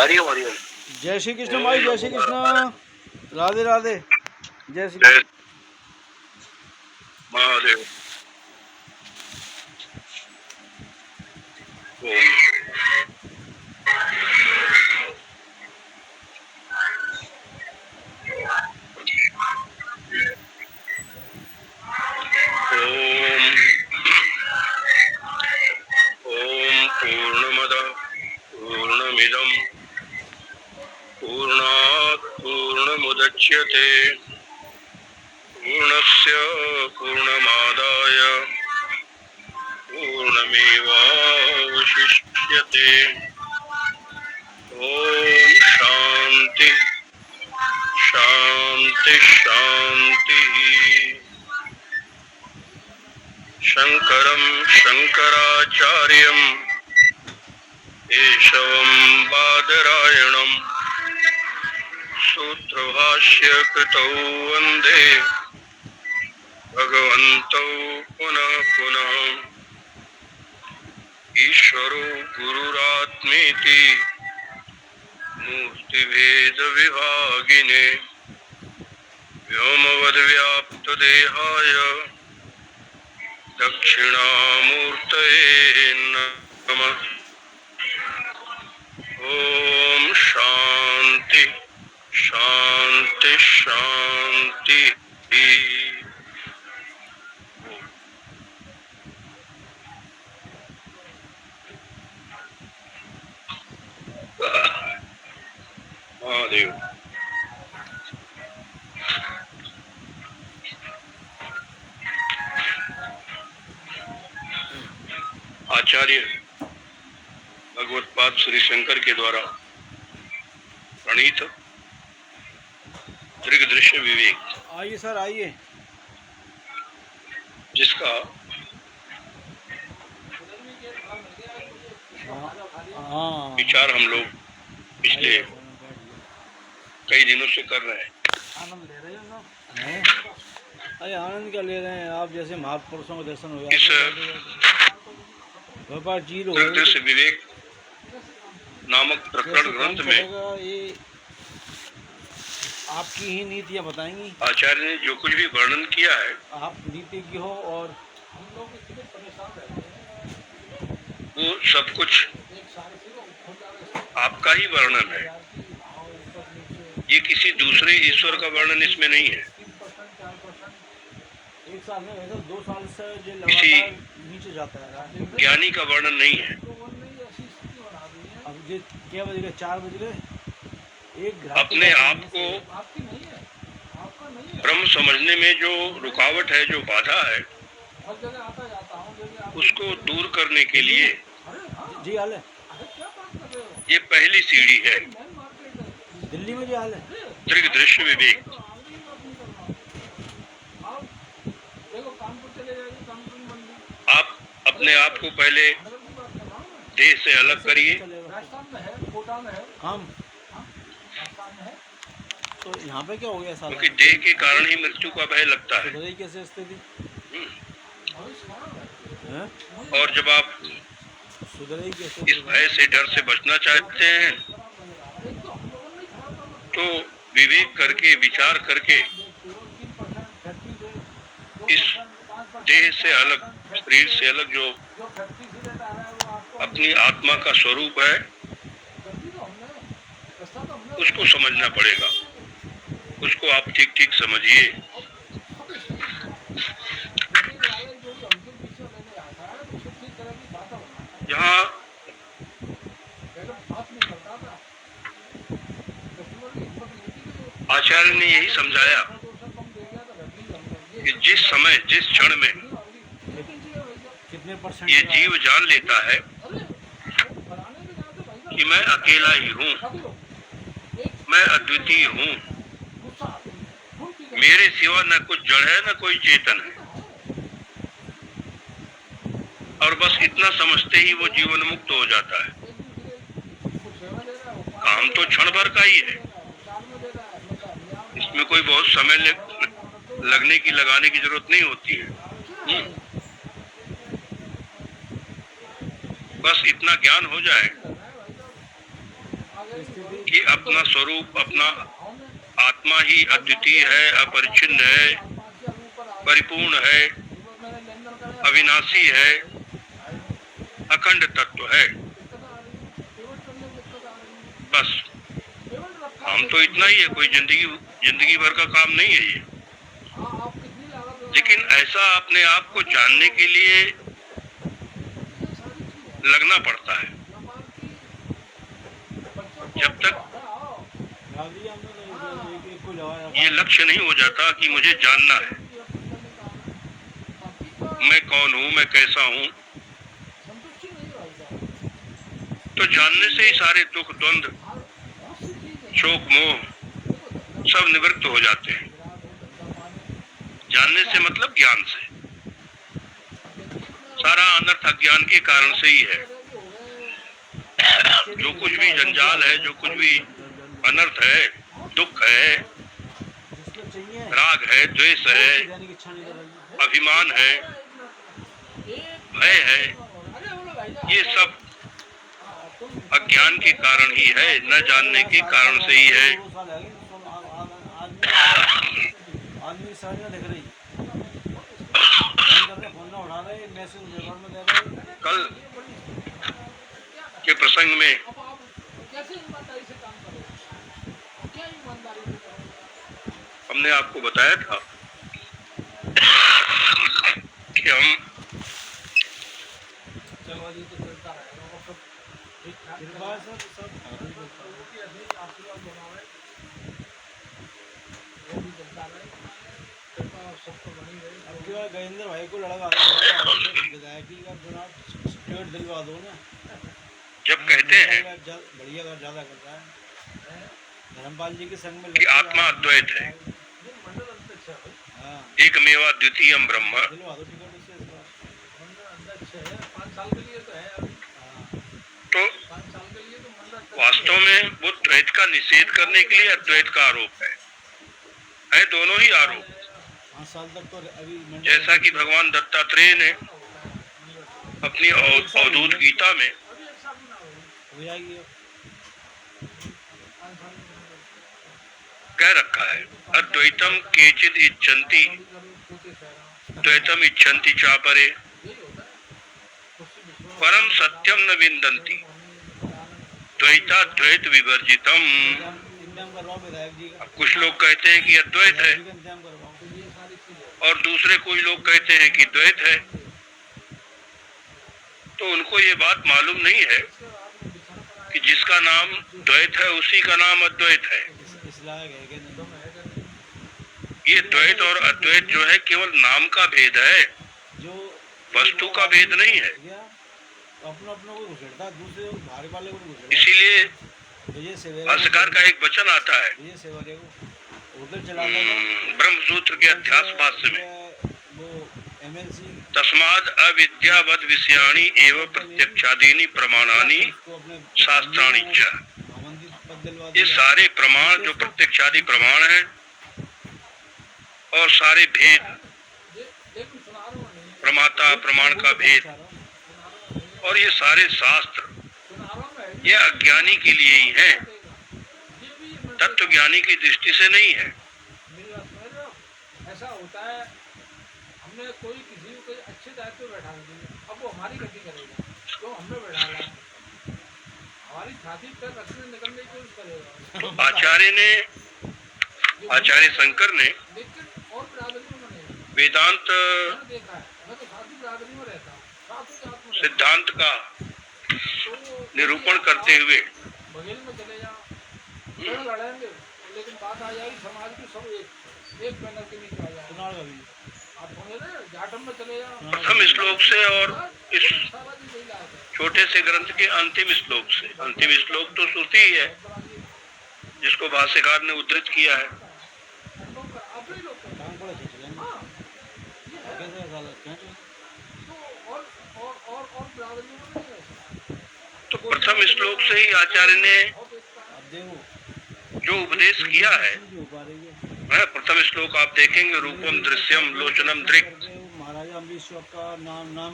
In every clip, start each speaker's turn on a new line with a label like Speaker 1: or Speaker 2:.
Speaker 1: हरिओम हरिओम।
Speaker 2: जय श्री कृष्ण भाई, जय श्री कृष्ण, राधे राधे, जय श्री
Speaker 1: जय महादेव। ओम पूर्णमद पूर्णमिदं पूर्णात् पूर्णमुदच्यते पूर्णस्य पूर्णमादाय पूर्णमेवावशिष्यते। ओम शांति शांति शांति। शंकरं शंकराचार्यं केशवं बादरायणं सूत्रभाष्य कृतौ वन्दे भगवन्तौ पुनः पुनः। ईश्वरो गुरुरात्मेति मूर्तिभेदविभागिने व्योमवद्व्याप्तदेहाय दक्षिणामूर्तये नमः। ओम शांति शांति शांति। महादेव। आचार्य भगवत्पाद श्री शंकर के द्वारा प्रणीत दृग्दृश्य विवेक,
Speaker 2: आइए सर आइए,
Speaker 1: जिसका विचार हम लोग पिछले कई दिनों से कर रहे हैं।
Speaker 2: आनंद ले रहे हो हैं? अरे आनंद क्या ले रहे हैं आप, जैसे महापुरुषों का दर्शन हो
Speaker 1: इस
Speaker 2: व्यापार जीरो
Speaker 1: दृग्दृश्य विवेक नामक प्रकरण ग्रंथ में
Speaker 2: ये आपकी ही नीतियाँ बताएंगी।
Speaker 1: आचार्य ने जो कुछ भी वर्णन किया है,
Speaker 2: आप नीतिज्ञ हो और हम लोग
Speaker 1: वो सब कुछ आपका ही वर्णन है। ये किसी दूसरे ईश्वर का वर्णन इसमें नहीं है।
Speaker 2: एक साल में 2 साल से जो
Speaker 1: किसी
Speaker 2: नीचे जाता है
Speaker 1: ज्ञानी का वर्णन नहीं है।
Speaker 2: अब ये क्या बज गए, 4 बज गए। एक
Speaker 1: अपने आप को ब्रह्म समझने में जो रुकावट है, जो बाधा है, उसको दूर करने के लिए
Speaker 2: जी हाल है,
Speaker 1: ये पहली सीढ़ी है।
Speaker 2: दिल्ली में जो हाल है
Speaker 1: दृग्दृश्य विवेक। आप अपने आप को पहले देह से अलग करिए।
Speaker 2: हम तो यहाँ पे क्या हो गया साला?
Speaker 1: क्योंकि देह के कारण ही मृत्यु का भय लगता है।
Speaker 2: कैसे स्थिति?
Speaker 1: और जब आप इस भय से, डर से बचना चाहते हैं, तो विवेक करके, विचार करके इस देह से अलग, शरीर से अलग जो अपनी आत्मा का स्वरूप है, उसको समझना पड़ेगा। उसको आप ठीक ठीक समझिए। यहाँ आचार्य ने यही समझाया कि जिस समय, जिस क्षण में ये जीव जान लेता है कि मैं अकेला ही हूँ, मैं अद्वितीय हूँ, मेरे सिवा न कुछ जड़ है न कोई चेतन है, और बस इतना समझते ही वो जीवन मुक्त हो जाता है। काम तो क्षण भर का ही है, इसमें कोई बहुत समय लगाने की जरूरत नहीं होती है। बस इतना ज्ञान हो जाए
Speaker 2: स्थिति
Speaker 1: कि अपना स्वरूप, अपना आत्मा ही अद्वितीय है, अपरिच्छिन्न है, परिपूर्ण है, अविनाशी है, अखंड तत्व है। बस हम तो इतना ही है, कोई जिंदगी भर का काम नहीं है ये। लेकिन ऐसा अपने आप को जानने के लिए लगना पड़ता है। जब तक ये लक्ष्य नहीं हो जाता कि मुझे जानना है, मैं कौन हूँ, मैं कैसा हूँ, तो जानने से ही सारे दुख, द्वंद, शोक, मोह सब निवृत्त हो जाते हैं। जानने से मतलब ज्ञान से। सारा अनर्थ अज्ञान के कारण से ही है। जो कुछ भी जंजाल है, जो कुछ भी अनर्थ है, दुख है, राग है, द्वेष है, अभिमान है, भय है, ये सब अज्ञान के कारण ही है, न जानने के कारण से ही है। कल के प्रसंग में हमने आपको बताया था कि हम
Speaker 2: गजेंद्र भाई को लड़का विधायकी का चुनाव टिकट दिलवा दो ना।
Speaker 1: जब कहते हैं
Speaker 2: बढ़िया कर ज्यादा करता है धर्मपाल जी के संग में
Speaker 1: कि आत्मा अद्वैत है,
Speaker 2: हाँ
Speaker 1: एकमेवा द्वितीयम ब्रह्म,
Speaker 2: दिलवा दो टिकट उससे इस
Speaker 1: तो वास्तव में वो द्वैत का निषेध करने के लिए अद्वैत का आरोप है दोनों ही आरोप।
Speaker 2: 5 साल तक तो अभी
Speaker 1: जैसा कि भगवान दत्तात्रेय ने अपनी अवधूत गीता में
Speaker 2: हो जाएगी
Speaker 1: कह रखा है, अद्वैतम केचिद इच्छन्ति द्वैतम इच्छन्ति चापरे परम सत्यम न विन्दन्ति द्वैता द्वैत विवर्जितम। अब कुछ लोग कहते हैं कि अद्वैत है और दूसरे कोई लोग कहते हैं कि द्वैत है, तो उनको ये बात मालूम नहीं है कि जिसका नाम द्वैत है उसी का नाम अद्वैत है। ये द्वैत और अद्वैत जो है केवल नाम का भेद है, वस्तु का भेद नहीं है। इसीलिए भाष्यकार का एक वचन आता है ब्रह्मसूत्र के अध्यास भाष्य में, तस्माद अविद्यावद विषयाणि एवं प्रत्यक्षादीनि प्रमाणानि शास्त्राणि च। ये सारे प्रमाण जो प्रत्यक्षादि प्रमाण हैं और सारे भेद, प्रमाता प्रमाण का भेद और ये सारे शास्त्र, ये अज्ञानी के लिए ही है, तत्व ज्ञानी की दृष्टि से नहीं है।
Speaker 3: ऐसा होता है, हमने कोई किसी को अच्छे दायित्व पे बैठा दिया, अब वो हमारी गति करेगा, तो हमें बैठा ला हमारी छाती पे रस्सी से निकलने की कोशिश करेगा।
Speaker 1: तो आचार्य शंकर ने
Speaker 3: और बिरादरी में
Speaker 1: वेदांत
Speaker 3: देखा है, मैं तो साधु बिरादरी में रहता हूँ,
Speaker 1: सिद्धांत का निरूपण करते हुए
Speaker 3: बघेल में चले जाओ, लड़ेंगे, लेकिन बात आ जाएगी समाज की, सब एक बैनर के नीचे आ जाएगा। आप जाटम में चले जाओ,
Speaker 1: प्रथम श्लोक से और इस छोटे से ग्रंथ के अंतिम श्लोक से, अंतिम श्लोक तो श्रुति ही है जिसको भाष्यकार ने उद्धृत किया है। तो प्रथम श्लोक से ही आचार्य ने जो उपदेश किया है, प्रथम श्लोक आप देखेंगे, रूपम दृश्यम लोचनम दृक्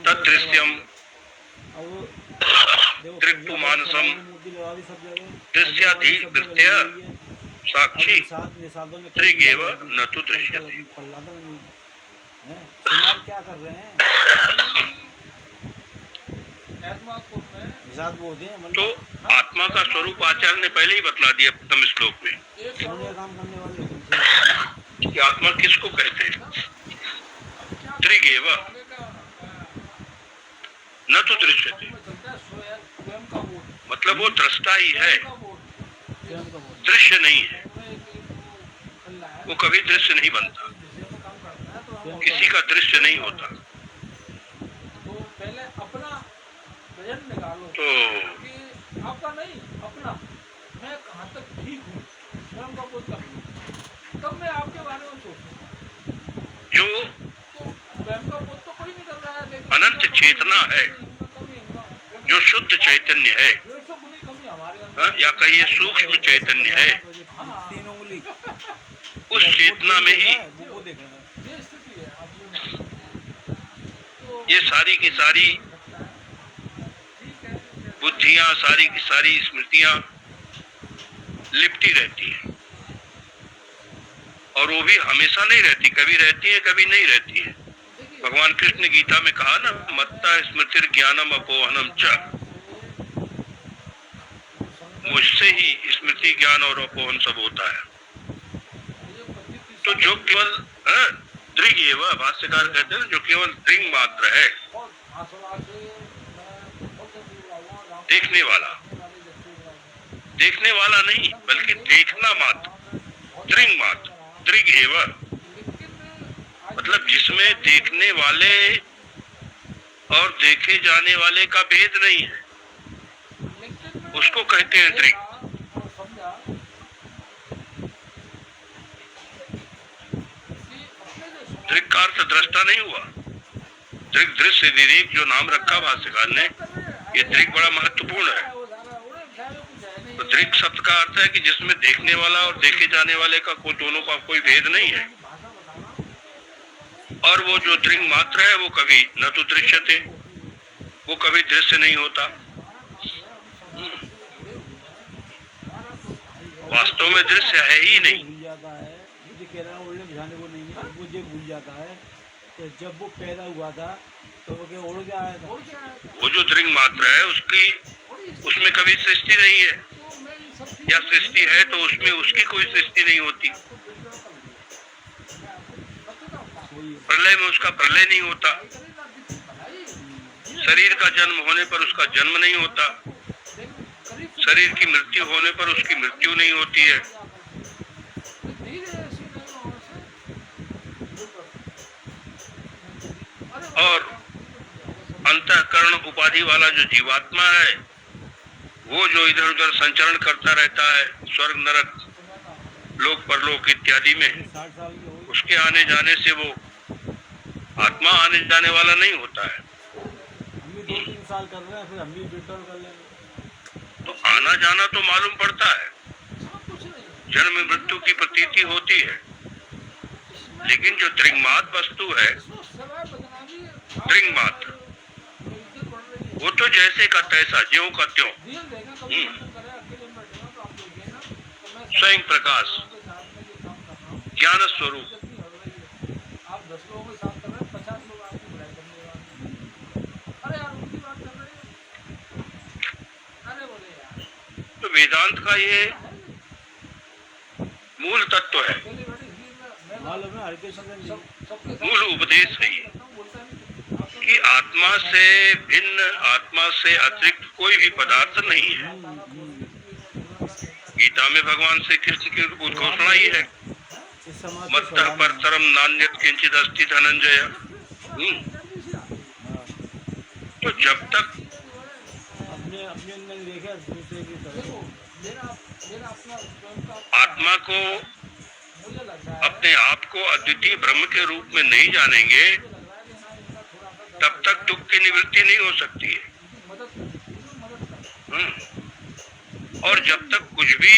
Speaker 1: तदृश्यम
Speaker 2: अब वो देखो
Speaker 1: दृक्तु मानसम
Speaker 2: मूर्ति लगा दी सब जगह,
Speaker 1: दृश्याधि
Speaker 2: सब जगह
Speaker 1: वृत्त्या
Speaker 2: लगी हुई है।
Speaker 1: साक्षी
Speaker 2: निषादों में
Speaker 1: त्रिगेव न तु दृश्यते।
Speaker 2: प्रहलाद में है श्रृंगार क्या कर रहे हैं,
Speaker 3: आत्मा को मैं
Speaker 2: निषाद बोलते हैं
Speaker 1: तो आत्मा का स्वरूप आचार्य ने पहले ही बतला दिया प्रथम श्लोक में
Speaker 3: एक
Speaker 2: सोने काम करने वाले
Speaker 1: कि आत्मा किसको कहते हैं। त्रिगेव
Speaker 3: आगे का
Speaker 1: न तो दृश्यते,
Speaker 3: में चलता है स्वयं का बोध,
Speaker 1: मतलब वो दृष्टा ही है,
Speaker 3: का बोध,
Speaker 2: स्वयं का बोध।
Speaker 1: दृश्य नहीं है।
Speaker 3: चल रहा है
Speaker 1: वो कभी दृश्य नहीं बनता,
Speaker 3: विषय में काम करता है, तो हम
Speaker 1: किसी का दृश्य नहीं होता।
Speaker 3: तो पहले अपना वजन निकालो
Speaker 1: तो
Speaker 3: कि आपका नहीं अपना, मैं कहाँ तक ठीक हूँ, स्वयं का बोध कर लूँ, तब मैं आपके बारे में सोचूं।
Speaker 1: जो
Speaker 3: तो स्वयं का बोध तो कोई नहीं कर रहा है, लेकिन
Speaker 1: अनंत चेतना है, जो शुद्ध चैतन्य है,
Speaker 3: 150 गुनी कमी हमारे अंदर।
Speaker 1: हाँ, या कहिए सूक्ष्म चैतन्य है,
Speaker 2: तीन उंगली
Speaker 1: उस चेतना में ही
Speaker 2: वो देख रहे हैं।
Speaker 3: ये स्थिति है अब तो
Speaker 1: ये सारी की सारी
Speaker 3: ठीक है,
Speaker 1: बुद्धियां, सारी की सारी स्मृतियां लिपटी रहती हैं, और वो भी हमेशा नहीं रहती, कभी रहती है कभी नहीं रहती है। भगवान कृष्ण ने गीता में कहा ना, मत्ता स्मृति ज्ञानम अपोहनम च, मुझसे ही स्मृति ज्ञान और अपोहन सब होता है। तो जो केवल दृग एव, भाष्यकार कहते हैं जो केवल दृंग मात्र है, देखने वाला, देखने वाला नहीं बल्कि देखना मात्र, दृंग मात्र, दृग एव, मतलब जिसमें देखने वाले और देखे जाने वाले का भेद नहीं है, उसको कहते हैं दृग। दृग का अर्थ दृष्टा नहीं हुआ। दृग दृश्य विवेक जो नाम रखा भाष्यकार ने, ये दृग बड़ा महत्वपूर्ण है। तो दृग शब्द का अर्थ है कि जिसमें देखने वाला और देखे जाने वाले का दोनों का कोई भेद नहीं है, और वो जो दृंग मात्र है वो कभी न तो दृश्यते, वो कभी दृश्य नहीं होता। वास्तव में दृश्य है ही नहीं।
Speaker 2: भूल जाता है, मुझे कह रहा है ओढ़ने बिछाने को नहीं है, मुझे भूल जाता है कि जब वो पैदा हुआ था तो वो क्या ओढ़ के आया था।
Speaker 1: वो जो दृंग मात्र है उसमें कभी सृष्टि नहीं है, या सृष्टि है तो उसमें उसकी कोई सृष्टि नहीं होती। प्रलय में उसका प्रलय नहीं होता, शरीर का जन्म होने पर उसका जन्म नहीं होता, शरीर की मृत्यु होने पर उसकी मृत्यु नहीं होती है। और अंतःकरण उपाधि वाला जो जीवात्मा है, वो जो इधर उधर संचरण करता रहता है स्वर्ग नरक लोक परलोक इत्यादि में,
Speaker 2: 60 साल की हो
Speaker 1: उसके आने जाने से वो आत्मा आने जाने वाला नहीं होता है।
Speaker 2: हम भी 2-3 साल कर रहे हैं, फिर हम भी रिटर्न कर लेंगे।
Speaker 1: तो आना जाना तो मालूम पड़ता है, जन्म मृत्यु की प्रतीति होती है, लेकिन जो दृंगमात वस्तु है, दृंगमात, वो तो जैसे का तैसा, ज्यों का त्यों, स्वयं प्रकाश, ज्ञान स्वरूप।
Speaker 3: आप 10 लोगों के साथ कर रहे हैं, 50 लोग आपकी बुराई करने वाले। अरे यार उनकी बात कर रहे हैं, अरे बोले यार।
Speaker 1: तो वेदांत का ये मूल तत्व है,
Speaker 2: मालूम है हल्के शब्द
Speaker 1: मूल उपदेश है ये, कि आत्मा से भिन्न, आत्मा से अतिरिक्त कोई भी पदार्थ नहीं है। गीता में भगवान श्री कृष्ण की उद्घोषणा ही है, मत्तः परतरम नान्यत् किंचित् अस्ति धनंजय। तो जब तक
Speaker 2: अपने अंदर देखा दूसरे की तरफ
Speaker 1: आत्मा को, अपने आप को अद्वितीय ब्रह्म के रूप में नहीं जानेंगे, तब तक दुख की निवृत्ति नहीं हो सकती है। और जब तक कुछ भी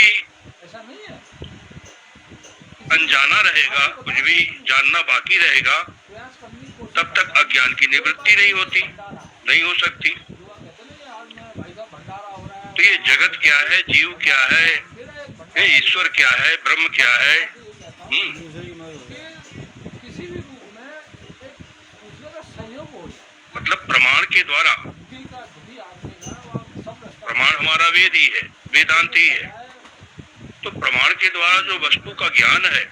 Speaker 1: अनजाना रहेगा, कुछ भी जानना बाकी रहेगा, तब तक अज्ञान की निवृत्ति नहीं होती, नहीं हो सकती। तो ये जगत क्या है, जीव क्या है, ये ईश्वर क्या है, ब्रह्म क्या है?
Speaker 2: दूसरी मत हो।
Speaker 3: किसी भी रूप में एक दूसरे का सहयोग हो जाए।
Speaker 1: मतलब प्रमाण के द्वारा,
Speaker 3: बुद्धि का बुद्धि आदमी का वो सब रास्ता
Speaker 1: प्रमाण हमारा वेद ही है, वेदांत ही है। तो प्रमाण के द्वारा जो वस्तु का ज्ञान है,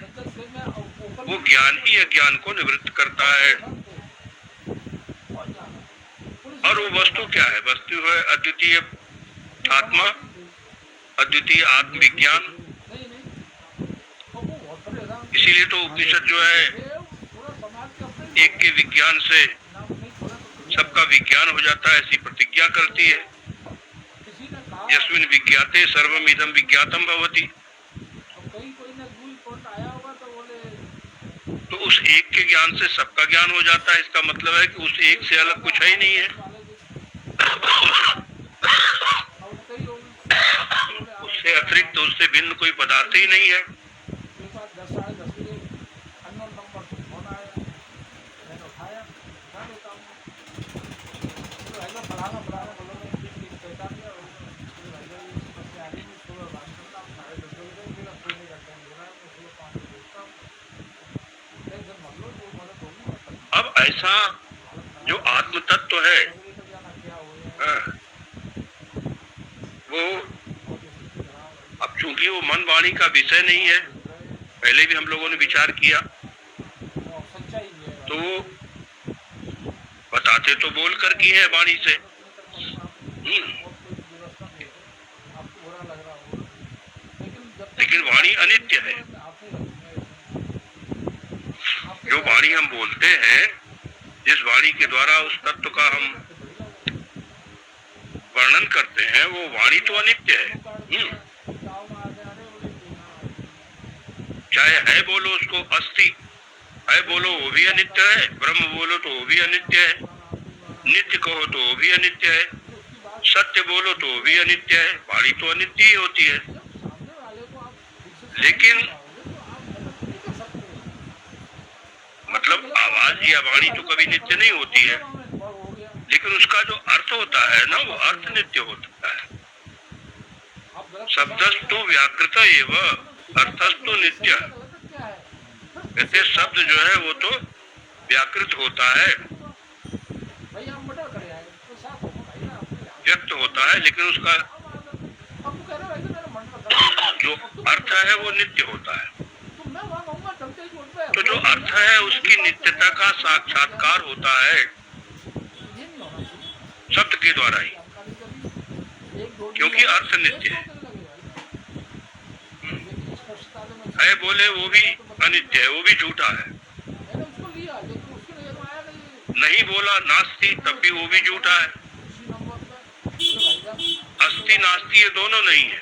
Speaker 1: वो ज्ञान ही अज्ञान को निवृत्त करता है। और वो वस्तु क्या है? वस्तु है अद्वितीय आत्मा, अद्वितीय आत्मविज्ञान। इसीलिए तो उपनिषद जो है एक के विज्ञान से सबका विज्ञान हो जाता है, ऐसी प्रतिज्ञा करती है। यस्मिन् विज्ञाते सर्वमिदं विज्ञातम भवति। तो उस एक के ज्ञान से सबका ज्ञान हो जाता है। इसका मतलब है कि उस एक से अलग कुछ है ही नहीं है, उससे अतिरिक्त, उससे भिन्न कोई पदार्थ ही नहीं है। अब ऐसा जो आत्म तत्व है, वो अब चूंकि वो मन वाणी का विषय नहीं है, पहले भी हम लोगों ने विचार किया, तो बताते तो बोल कर की है वाणी से। लेकिन वाणी अनित्य है। जो वाणी हम बोलते हैं, जिस वाणी के द्वारा उस तत्व का हम वर्णन करते हैं, वो वाणी तो अनित्य है। चाहे है बोलो उसको अस्थि, है बोलो वो भी अनित्य है, ब्रह्म बोलो तो वो भी अनित्य है, नित्य कहो तो वो भी अनित्य है, सत्य बोलो तो वो भी अनित्य है। वाणी तो अनित्य ही होती है। लेकिन मतलब आवाज या वाणी तो कभी नित्य नहीं होती है, लेकिन उसका जो अर्थ होता है ना, वो अर्थ नित्य होता है। शब्दस्तु व्याकृत एव अर्थस्तु नित्य। कहते शब्द जो है वो तो व्याकृत होता है, व्यक्त होता है, लेकिन उसका जो अर्थ है वो नित्य होता है। तो जो अर्थ है उसकी नित्यता का साक्षात्कार होता है शब्द के द्वारा ही, क्योंकि अर्थ नित्य है बोले वो भी अनित्य है, वो भी झूठा है। नहीं बोला नास्ति, तब भी वो भी झूठा है। अस्ति नास्ति ये दोनों नहीं है,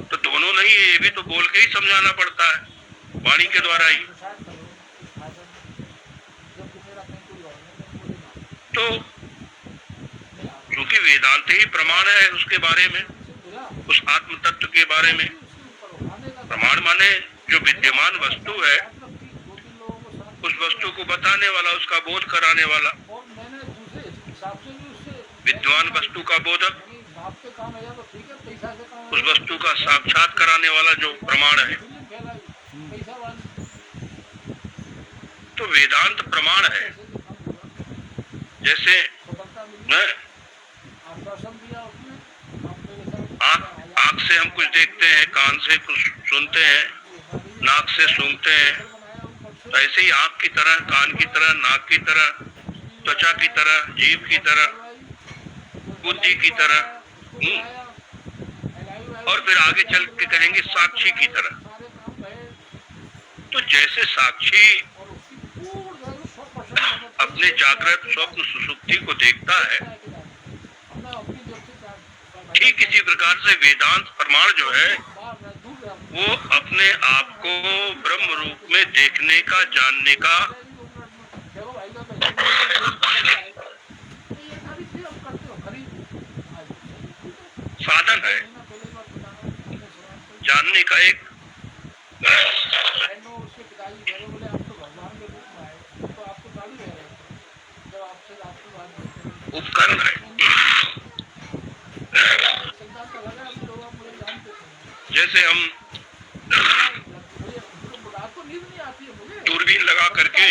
Speaker 1: तो दोनों नहीं है, ये भी तो बोल के ही समझाना पड़ता है, वाणी के द्वारा ही। तो क्योंकि वेदांत ही प्रमाण है उसके बारे में, उस आत्म तत्व के बारे में। प्रमाण माने जो विद्यमान वस्तु है, उस वस्तु को बताने वाला, उसका बोध कराने वाला, विद्वान वस्तु का बोधक, उस वस्तु का साक्षात कराने वाला जो प्रमाण है। तो वेदांत प्रमाण है। जैसे आँख से हम कुछ देखते हैं, कान से कुछ सुनते हैं, नाक से सूंघते हैं, तो ऐसे ही आँख की तरह, कान की तरह, नाक की तरह, त्वचा की तरह, जीभ की तरह, बुद्धि की तरह, और फिर आगे चल के कहेंगे साक्षी की तरह। तो जैसे साक्षी अपने जागृत स्वप्न सुषुप्ति को देखता है, ठीक इसी प्रकार से वेदांत प्रमाण जो है वो अपने आप को ब्रह्म रूप में देखने का, जानने का साधन है, जानने का एक उपकरण है।
Speaker 3: वेदांत अलग है, अब लोग आप मुझे जानते हैं।
Speaker 1: जैसे हम
Speaker 3: रात को नींद नहीं आती है मुझे,
Speaker 1: दूरबीन लगा करके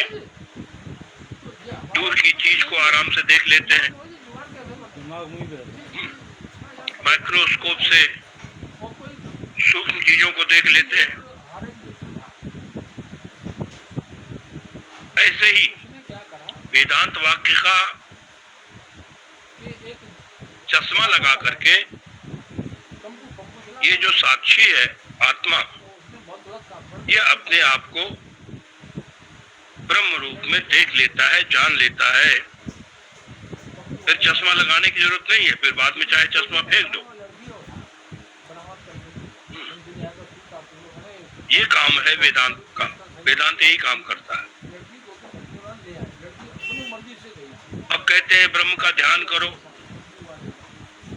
Speaker 1: दूर की चीज को आराम से देख लेते हैं,
Speaker 2: दिमाग मुँह पे रहता है।
Speaker 1: माइक्रोस्कोप से सूक्ष्म चीजों को देख लेते हैं। ऐसे ही वेदांत वाक्य का चश्मा लगा करके ये जो साक्षी है आत्मा, ये अपने आप को ब्रह्म रूप में देख लेता है, जान लेता है। फिर चश्मा लगाने की जरूरत नहीं है, फिर बाद में चाहे चश्मा फेंक दो। ये काम है वेदांत का। वेदांत यही काम करता है। अब कहते हैं ब्रह्म का ध्यान करो,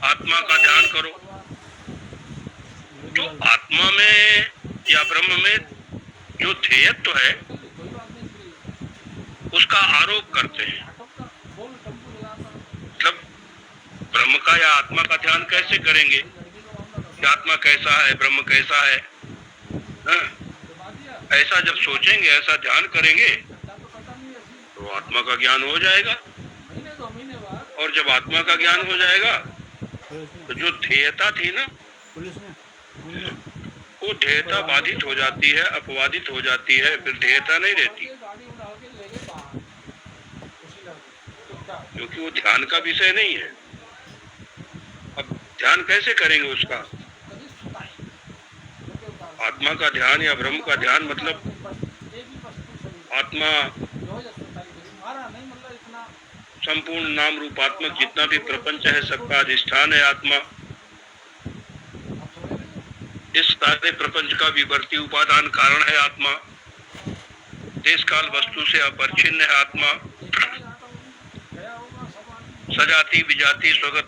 Speaker 1: आत्मा का ध्यान करो। तो आत्मा में या ब्रह्म में जो ध्येयत्व है उसका आरोप करते हैं। मतलब ब्रह्म का या आत्मा का ध्यान कैसे करेंगे कि आत्मा कैसा है, ब्रह्म कैसा है? ऐसा जब सोचेंगे, ऐसा ध्यान करेंगे तो आत्मा का ज्ञान हो जाएगा। और जब आत्मा का ज्ञान हो जाएगा तो जो ध्येयता थी ना, वो ध्येयता बाधित हो जाती है, अपवादित हो जाती है, फिर ध्येयता नहीं रहती, क्योंकि वो ध्यान का विषय नहीं है। अब ध्यान कैसे करेंगे उसका? आत्मा का ध्यान या ब्रह्म का ध्यान मतलब आत्मा संपूर्ण नाम रूपात्मक जितना भी प्रपंच है सबका अधिष्ठान है आत्मा। इस सारे प्रपंच का विवर्ती उपादान कारण है आत्मा। देश काल वस्तु से अपरिच्छिन्न है आत्मा। सजाति विजाति स्वगत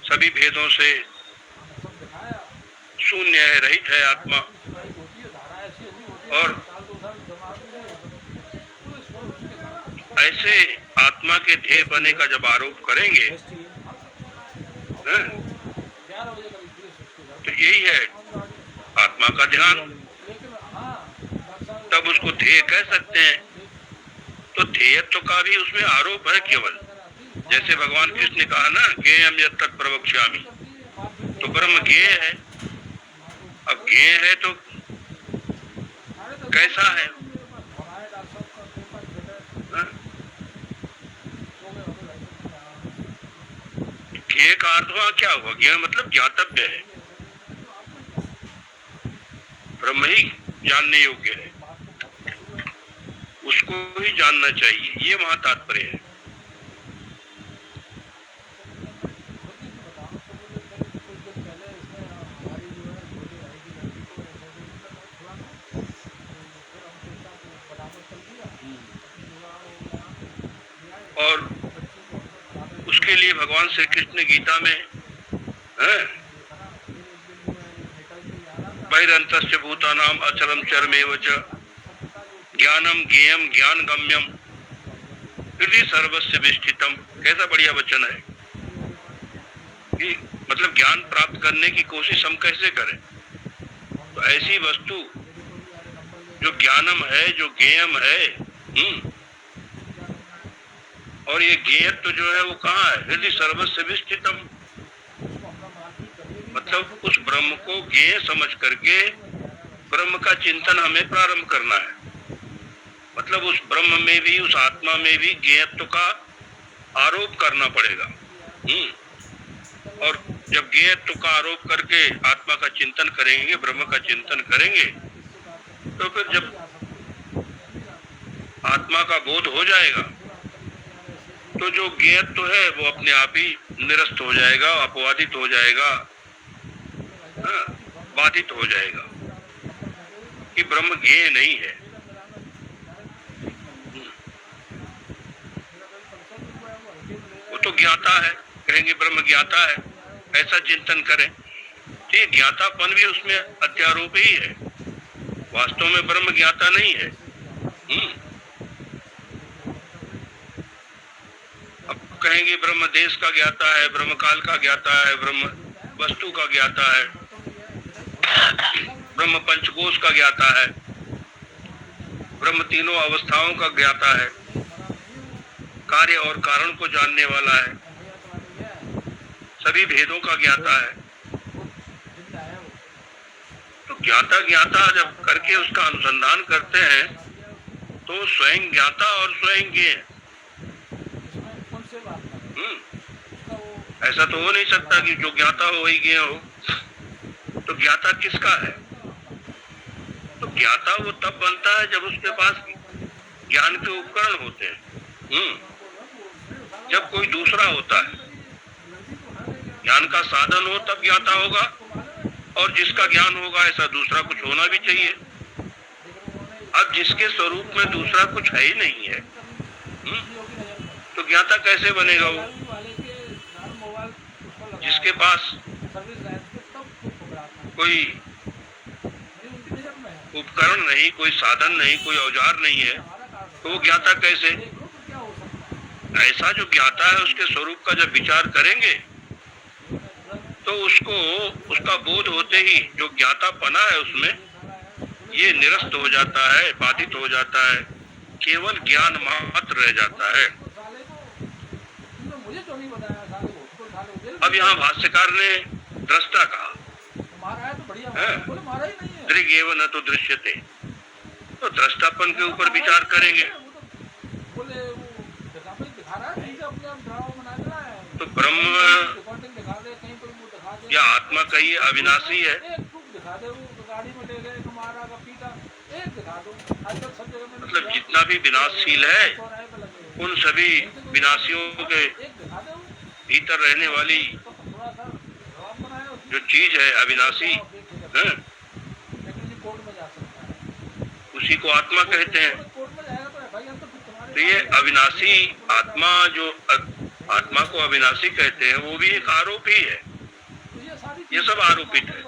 Speaker 1: सभी भेदों से शून्य है, रहित है आत्मा। और ऐसे आत्मा के ध्येय बने का जब आरोप करेंगे तो यही है आत्मा का ध्यान। तब उसको ध्येय कह सकते हैं। तो ध्येयत्व का भी उसमें आरोप है केवल। जैसे भगवान कृष्ण ने कहा ना, ज्ञेयं यत् तत् प्रवक्ष्यामि, तो ब्रह्म ज्ञेय है। अब ज्ञेय है तो कैसा है? ज्ञेय का अर्थ हुआ क्या हुआ? ज्ञेय मतलब ज्ञातव्य है, ब्रह्म ही जानने योग्य है, उसको ही जानना चाहिए, ये वहां तात्पर्य है। और उसके लिए भगवान श्री कृष्ण गीता में बहिरंतस्य भूतानाम अचलम चरमेव च ज्ञानम ज्ञेयम ज्ञान गम्यम हृदय सर्वस्य विष्ठितम। कैसा बढ़िया वचन है कि मतलब ज्ञान प्राप्त करने की कोशिश हम कैसे करें? तो ऐसी वस्तु जो ज्ञानम है, जो ज्ञेयम है, और ये ज्ञेयत्व जो है वो कहाँ है? हृदय सर्वस्य विष्ठितम। मतलब उस ब्रह्म को ज्ञेय समझ करके ब्रह्म का चिंतन हमें प्रारंभ करना है। मतलब उस ब्रह्म में भी, उस आत्मा में भी ज्ञेयत्व का आरोप करना पड़ेगा। और जब ज्ञेयत्व का आरोप करके आत्मा का चिंतन करेंगे, ब्रह्म का चिंतन करेंगे, तो फिर जब आत्मा का बोध हो जाएगा तो जो ज्ञेयत्व है वो अपने आप ही निरस्त हो जाएगा, अपवादित हो जाएगा, बाधित हो जाएगा कि ब्रह्म ज्ञेय नहीं है। वो तो ज्ञाता है, कहेंगे ब्रह्म ज्ञाता है, ऐसा चिंतन करें। ये ज्ञातापन भी उसमें अध्यारोप ही है, वास्तव में ब्रह्म ज्ञाता नहीं है। अब कहेंगे ब्रह्म देश का ज्ञाता है, ब्रह्म काल का ज्ञाता है, ब्रह्म वस्तु का ज्ञाता है, ब्रह्म पंचकोश का ज्ञाता है, ब्रह्म तीनों अवस्थाओं का ज्ञाता है, कार्य और कारण को जानने वाला है, सभी भेदों का ज्ञाता है। तो ज्ञाता ज्ञाता जब करके उसका अनुसंधान करते हैं तो स्वयं ज्ञाता और स्वयं ज्ञेय। ऐसा तो हो नहीं सकता कि जो ज्ञाता हो वही ज्ञेय हो। तो ज्ञाता किसका है? तो ज्ञाता वो तब बनता है जब उसके पास ज्ञान के उपकरण होते हैं। जब कोई दूसरा होता है, ज्ञान का साधन हो तब ज्ञाता होगा, और जिसका ज्ञान होगा ऐसा दूसरा कुछ होना भी चाहिए। अब जिसके स्वरूप में दूसरा कुछ है ही नहीं है, तो ज्ञाता कैसे बनेगा वो? जिसके पास कोई उपकरण नहीं, कोई साधन नहीं, कोई औजार नहीं है, तो वो ज्ञाता कैसे? ऐसा जो ज्ञाता है उसके स्वरूप का जब विचार करेंगे तो उसको उसका बोध होते ही जो ज्ञातापना है उसमें ये निरस्त हो जाता है, बाधित हो जाता है, केवल ज्ञान मात्र रह जाता है। अब यहाँ भाष्यकार ने दृष्टा कहा, दृग्येव न तो दृश्यते, तो दृष्टापन के ऊपर विचार करेंगे। तो ब्रह्म या आत्मा कहिए अविनाशी है, मतलब जितना भी विनाशशील है उन सभी विनाशियों के भीतर रहने वाली जो चीज है अविनाशी है, उसी को आत्मा कहते हैं। तो ये अविनाशी आत्मा, जो आत्मा को अविनाशी कहते हैं, वो भी एक आरोप ही है। ये सब आरोपित है।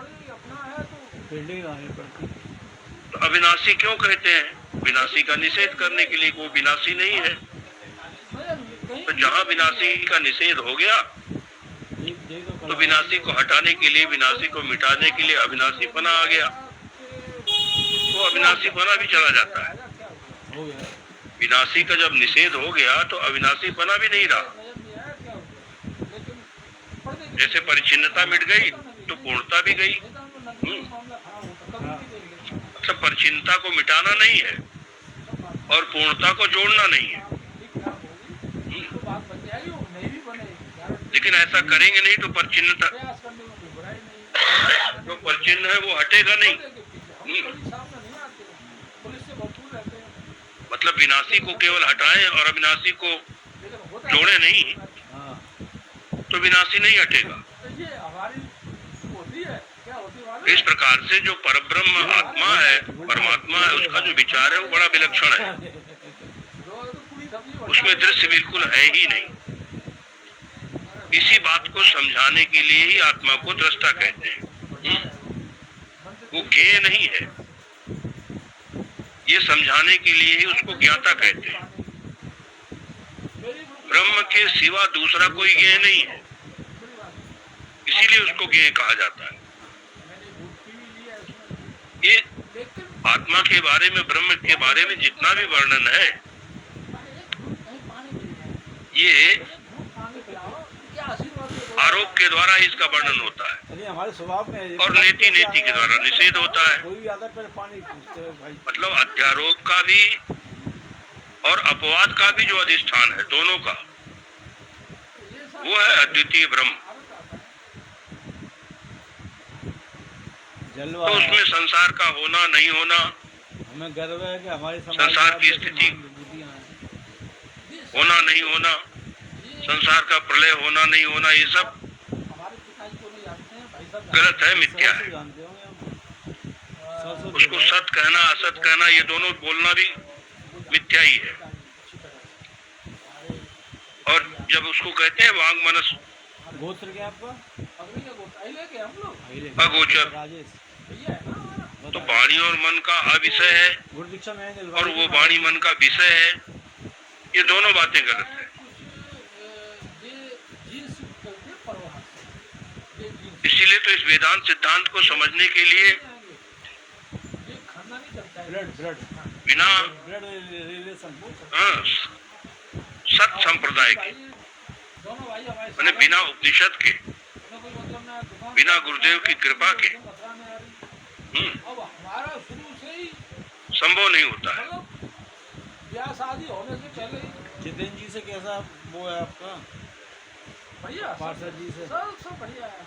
Speaker 1: तो अविनाशी क्यों कहते हैं? विनाशी का निषेध करने के लिए, वो विनाशी नहीं है। तो जहाँ विनाशी का निषेध हो गया तो विनाशी को हटाने के लिए, विनाशी को मिटाने के लिए अविनाशीपना आ गया, तो अविनाशीपना भी चला जाता है। विनाशी का जब निषेध हो गया तो अविनाशीपना भी नहीं रहा। जैसे परिचिन्नता मिट गई तो पूर्णता भी गई। मतलब परिचिन्नता को मिटाना नहीं है और पूर्णता को जोड़ना नहीं है। लेकिन ऐसा करेंगे नहीं तो परिचिन्नता, जो परिचिन्न है वो हटेगा नहीं। मतलब विनाशी को केवल हटाएं और अविनाशी को जोड़े नहीं, तो विनाशी नहीं हटेगा। इस प्रकार से जो परब्रह्म आत्मा है, परमात्मा है, उसका जो विचार है वो बड़ा विलक्षण है। उसमें दृश्य बिल्कुल है ही नहीं। इसी बात को समझाने के लिए ही आत्मा को दृष्टा कहते हैं। वो ज्ञेय नहीं है, ये समझाने के लिए ही उसको ज्ञाता कहते हैं। ब्रह्म के सिवा दूसरा कोई ज्ञेय नहीं है, इसीलिए उसको ज्ञेय कहा जाता है। ये आत्मा के बारे में, ब्रह्म के बारे में जितना भी वर्णन है, ये आरोप के द्वारा इसका वर्णन होता है
Speaker 2: हमारे स्वभाव में,
Speaker 1: और नेति नेति के द्वारा निषेध होता है। मतलब अध्यारोप का भी और अपवाद का भी जो अधिष्ठान है, दोनों का, वो है अद्वितीय ब्रह्म। तो उसमें संसार का होना नहीं होना,
Speaker 2: हमें गर्व है कि हमारे
Speaker 1: संसार की स्थिति होना नहीं होना, संसार का प्रलय होना नहीं होना, ये सब गलत है, मिथ्या है। उसको सत कहना, असत कहना, ये दोनों बोलना भी मिथ्या ही है। और जब उसको कहते हैं वांग मनस
Speaker 2: गोत्र क्या आपका?
Speaker 1: अगोचर, तो वाणी और मन का अविषय है और वो वाणी मन का विषय है, ये दोनों बातें गलत है। इसीलिए तो इस वेदांत सिद्धांत को समझने के लिए
Speaker 3: ये खानदानी चलता है।
Speaker 2: ब्लड ब्लड
Speaker 1: बिना
Speaker 2: ब्लड रिलेशन बोल सकते
Speaker 1: हाँ, सत संप्रदाय के,
Speaker 3: दोनों भाई हमारे
Speaker 1: मैंने बिना उपनिषद के,
Speaker 3: ना कोई मतलब ना दुकान,
Speaker 1: बिना गुरुदेव की कृपा के
Speaker 3: मथुरा में आ रही। अब हमारा शुरू से ही
Speaker 1: संभव नहीं होता है।
Speaker 3: मतलब ब्याह शादी होने से पहले ही
Speaker 2: हैं। जितेंद्र जी से कैसा वो है आपका
Speaker 3: बढ़िया,
Speaker 2: पार्षद जी से
Speaker 3: सब बढ़िया है।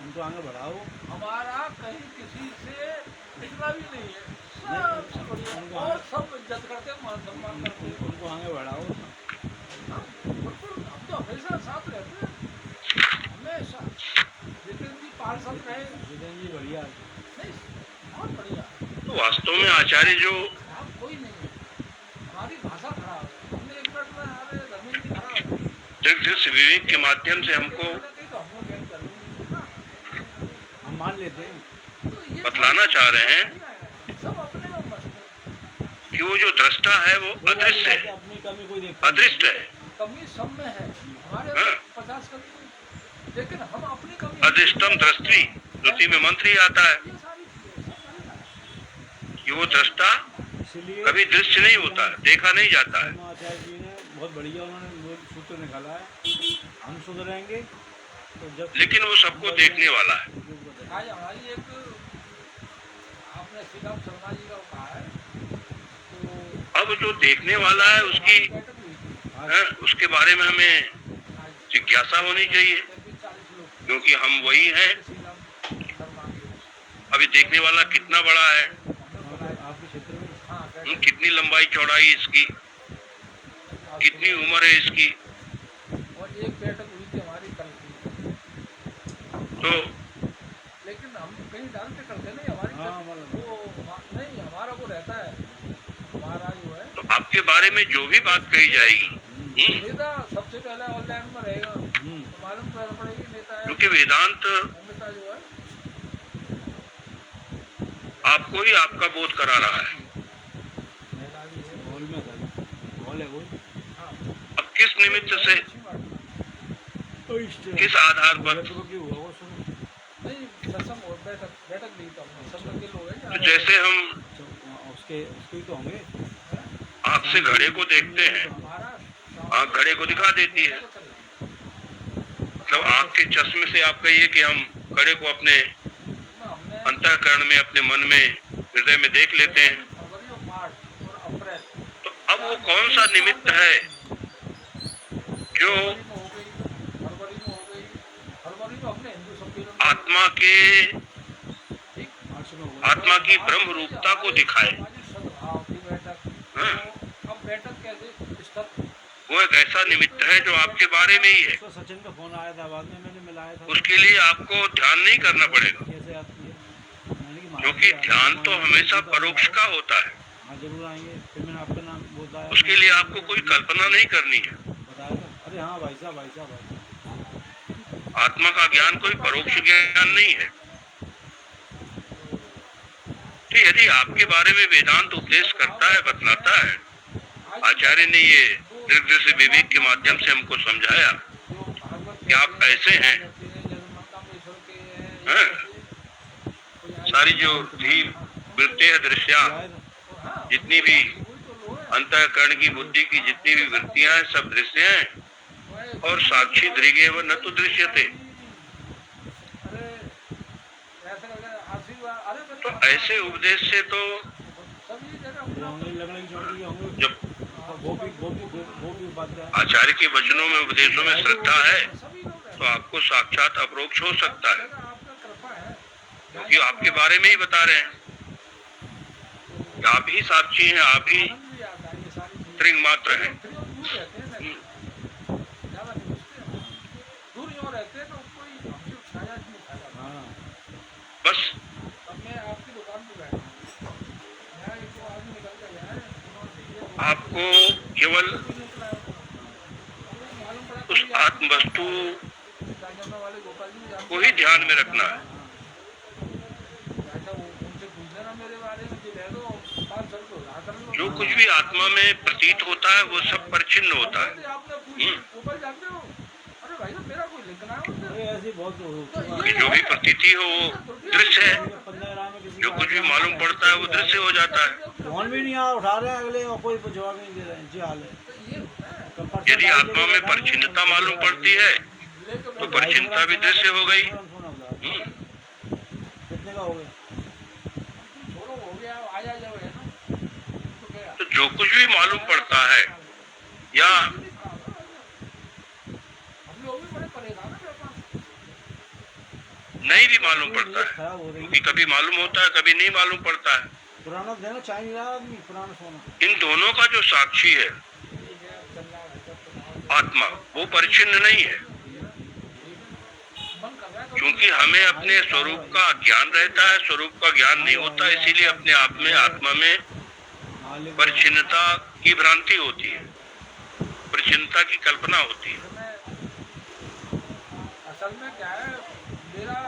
Speaker 2: उनको आगे बढ़ाओ।
Speaker 3: हमारा कहीं किसी से पिछड़ा भी नहीं है, सबसे बढ़िया और सब इज्जत करते हैं, मान सम्मान करते हैं।
Speaker 2: उनको आगे बढ़ाओ।
Speaker 3: हाँ, बिल्कुल, हम तो हमेशा साथ रहते हैं, हमेशा। जितेंद्र जी पार्षद रहे,
Speaker 2: जितेंद्र जी बढ़िया है।
Speaker 3: नहीं बहुत बढ़िया।
Speaker 1: तो वास्तव में आचार्य जो
Speaker 3: आप कोई नहीं है, हमारी भाषा खराब है। हमने एक मिनट में अरे धर्मेंद्र जी खराब है,
Speaker 1: जगदीश विवेक के माध्यम से हमको
Speaker 3: तो हम लोग क्या करेंगे? हाँ,
Speaker 2: हम मान लेते हैं।
Speaker 3: तो ये
Speaker 1: बतलाना चाह रहे हैं
Speaker 3: सब अपने में मस्त है।
Speaker 1: कि वो जो दृष्टा है वो अदृश्य है,
Speaker 2: अपनी कमी कोई देखता नहीं।
Speaker 1: अदृष्ट है।
Speaker 3: कमी सब में है, हमारे
Speaker 1: हाँ।
Speaker 3: 50 कमी है, लेकिन हम अपनी कमी
Speaker 1: अदृष्टम दृष्टि, श्रुति में मंत्र ही आता है
Speaker 3: ये सारी चीजें सब बढ़िया।
Speaker 1: कि वो दृष्टा
Speaker 2: इसलिए
Speaker 1: कभी दृश्य नहीं होता है, देखा नहीं जाता है।
Speaker 2: आचार्य जी ने बहुत बढ़िया उन्होंने सूत्र निकाला है। हम सुधरेंगे तो जब
Speaker 1: लेकिन वो सबको देखने वाला है।
Speaker 3: आज हमारी एक आपने श्री राम शर्मा जी का कहा है, तो
Speaker 1: अब जो देखने वाला है उसकी
Speaker 3: बैठक हुई थी
Speaker 1: उसके बारे में हमें
Speaker 3: आज
Speaker 1: जिज्ञासा होनी चाहिए,
Speaker 3: 40 लोग
Speaker 1: क्योंकि हम वही हैं।
Speaker 3: श्री राम शर्मा जी
Speaker 1: अभी देखने वाला कितना बड़ा है,
Speaker 3: हमने बुलाया।
Speaker 2: आपके क्षेत्र में
Speaker 3: हाँ,
Speaker 1: कितनी लंबाई चौड़ाई इसकी, कितनी उम्र है इसकी।
Speaker 3: और एक बैठक हुई थी हमारी कल की,
Speaker 1: तो
Speaker 3: लेकिन हम कहीं डालते करते नहीं, हमारी
Speaker 2: हाँ, मतलब
Speaker 3: वो नहीं, हमारा वो रहता है, हमारा जो है
Speaker 1: तो आपके बारे में जो भी बात कही जाएगी,
Speaker 3: नेता सबसे पहले ऑनलाइन में रहेगा, तो मालूम करना पड़ेगी नेता है
Speaker 1: क्योंकि वेदांत
Speaker 3: नेता जो है
Speaker 1: आपको ही आपका बोध करा रहा है।
Speaker 3: नेता भी है।
Speaker 2: हॉल में था, हॉल है वो।
Speaker 3: हाँ,
Speaker 1: अब किस निमित्त से,
Speaker 3: अच्छी बात है।
Speaker 2: तो इस
Speaker 1: किस आधार पर,
Speaker 2: तो क्यों हुआ वो सुनो।
Speaker 3: नहीं सत्संग और बैठक दी तो हमने सब के लोग हैं
Speaker 1: तो जैसे हम
Speaker 2: अच्छा, उसके ही तो होंगे।
Speaker 1: आँख से घड़े को देखते हैं,
Speaker 3: हमारा
Speaker 1: आँख घड़े को दिखा देती है। मतलब आँख के चश्मे से आप कहिए कि हम घड़े को अपने
Speaker 3: हमने
Speaker 1: अंतःकरण में, अपने मन में, हृदय में देख लेते हैं।
Speaker 3: फरवरी और मार्च और अप्रैल
Speaker 1: तो अब वो कौन सा निमित्त है जो
Speaker 3: फरवरी में हो गई, फरवरी में अपने हिंदू सम्मेलन
Speaker 1: आत्मा के,
Speaker 3: ठीक,
Speaker 2: मार्च में होगा।
Speaker 1: आत्मा की ब्रह्म रूपता को दिखाए।
Speaker 3: सद्भाव की बैठक।
Speaker 1: हाँ।
Speaker 3: तो अब बैठक कैसे स्तर
Speaker 1: वो एक ऐसा निमित्त है जो आपके बारे में ही है।
Speaker 2: तो सचिन का फोन आया था, बाद में मैंने मिलाया था।
Speaker 1: उसके लिए आपको ध्यान नहीं करना पड़ेगा,
Speaker 2: कैसे याद किया? मैंने कि महाराज
Speaker 1: क्योंकि
Speaker 2: जी, आप
Speaker 1: ध्यान तो
Speaker 2: नाम
Speaker 1: हमेशा
Speaker 2: बोलता
Speaker 1: परोक्ष
Speaker 2: था।
Speaker 1: का होता है।
Speaker 2: हाँ जरूर आएंगे। फिर मैंने आपका नाम बोला।
Speaker 1: उसके लिए आपको कोई कल्पना नहीं करनी है।
Speaker 2: बताया था। अरे हाँ भाई साहब, भाई साहब, भाई साहब।
Speaker 1: आत्मा का ज्ञान कोई परोक्ष ज्ञान नहीं है। कि यदि आपके बारे में वेदांत उपदेश करता है, बतलाता है, आचार्य ने ये दीर्घ से विवेक के माध्यम से हमको समझाया कि आप ऐसे हैं, हाँ? सारी जो थी वृत्तियां, दृश्या, जितनी भी अंतःकरण की, बुद्धि की जितनी भी वृत्तियां हैं, सब दृश्य हैं। और साक्षी दृगे व न तो दृश्य थे। तो ऐसे उपदेश से तो जब आचार्य के वचनों में, उपदेशों में श्रद्धा है तो आपको साक्षात अप्रोक्ष हो सकता है, क्योंकि आपके बारे में ही बता रहे हैं कि आप ही साक्षी हैं, आप ही त्रिंग मात्र हैं। बस आपको केवल उस आत्म वस्तु को ही ध्यान में रखना है। जो कुछ भी आत्मा में प्रतीत होता है वो सब परिचिन्न होता है।
Speaker 3: अरे भाई मेरा कोई लिखना है
Speaker 2: ये ऐसी बहुत हो चुका
Speaker 1: कि जो भी प्रतीति हो वो दृश्य है,
Speaker 2: 15 में किसी
Speaker 1: जो कुछ भी मालूम पड़ता है वो दृश्य हो जाता है।
Speaker 2: फोन भी नहीं आ उठा रहे हैं अगले और कोई जवाब नहीं दे रहे हैं। जी हाल है।
Speaker 1: यदि आत्मा में परिच्छिन्नता मालूम पड़ती है तो परिच्छिन्नता भी दृश्य हो गई।
Speaker 2: कितने का हो गया?
Speaker 3: छोड़ो हो गया आया जाओ है ना तो क्या
Speaker 1: तो जो कुछ भी मालूम पड़ता है या
Speaker 3: हम लोग भी बड़े परेशान है मेरे पास
Speaker 1: नहीं भी मालूम पड़ता है,
Speaker 2: खराब हो रही
Speaker 1: क्योंकि कभी मालूम होता है कभी नहीं मालूम पड़ता है।
Speaker 2: पुराना देना चाह नहीं रहा आदमी, पुराना सोना।
Speaker 1: इन दोनों का जो साक्षी है आत्मा वो परिच्छिन्न नहीं है,
Speaker 3: मन कर रहा है
Speaker 1: क्योंकि हमें अपने स्वरूप का ज्ञान रहता है, स्वरूप का ज्ञान नहीं होता, इसीलिए अपने आप में आत्मा में परिच्छिन्नता की भ्रांति होती है, परिच्छिन्नता की कल्पना होती है।
Speaker 3: असल में क्या है मेरा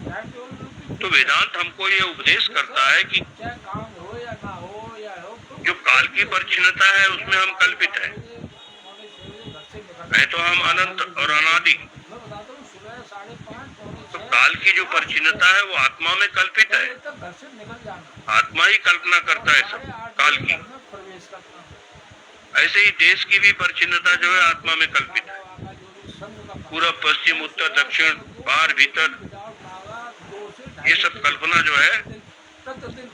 Speaker 3: टाइम टेबल
Speaker 1: तो वेदांत हमको ये उपदेश करता है कि
Speaker 3: चाहे काम हो या ना हो या हो तो
Speaker 1: जो काल की परिच्छिन्नता है उसमें हम कल्पित हैं, है तो हम अनंत और अनादि।
Speaker 3: मैं बताता हूँ सुबह 5:30
Speaker 1: तो काल की जो परिच्छिन्नता है वो आत्मा में कल्पित है,
Speaker 3: तक घर से निकल जाना
Speaker 1: आत्मा ही कल्पना करता है सब
Speaker 3: 8:30
Speaker 1: काल की।
Speaker 3: घर में प्रवेश करना
Speaker 1: ऐसे ही देश की भी परिच्छिन्नता जो है आत्मा में कल्पित है।
Speaker 3: वाला जो भी संघ का
Speaker 1: पूरब पश्चिम उत्तर दक्षिण बाहर भीतर
Speaker 3: विदाउट नागा 2 से
Speaker 1: ये सब कल्पना जो है
Speaker 3: प्रतिदिन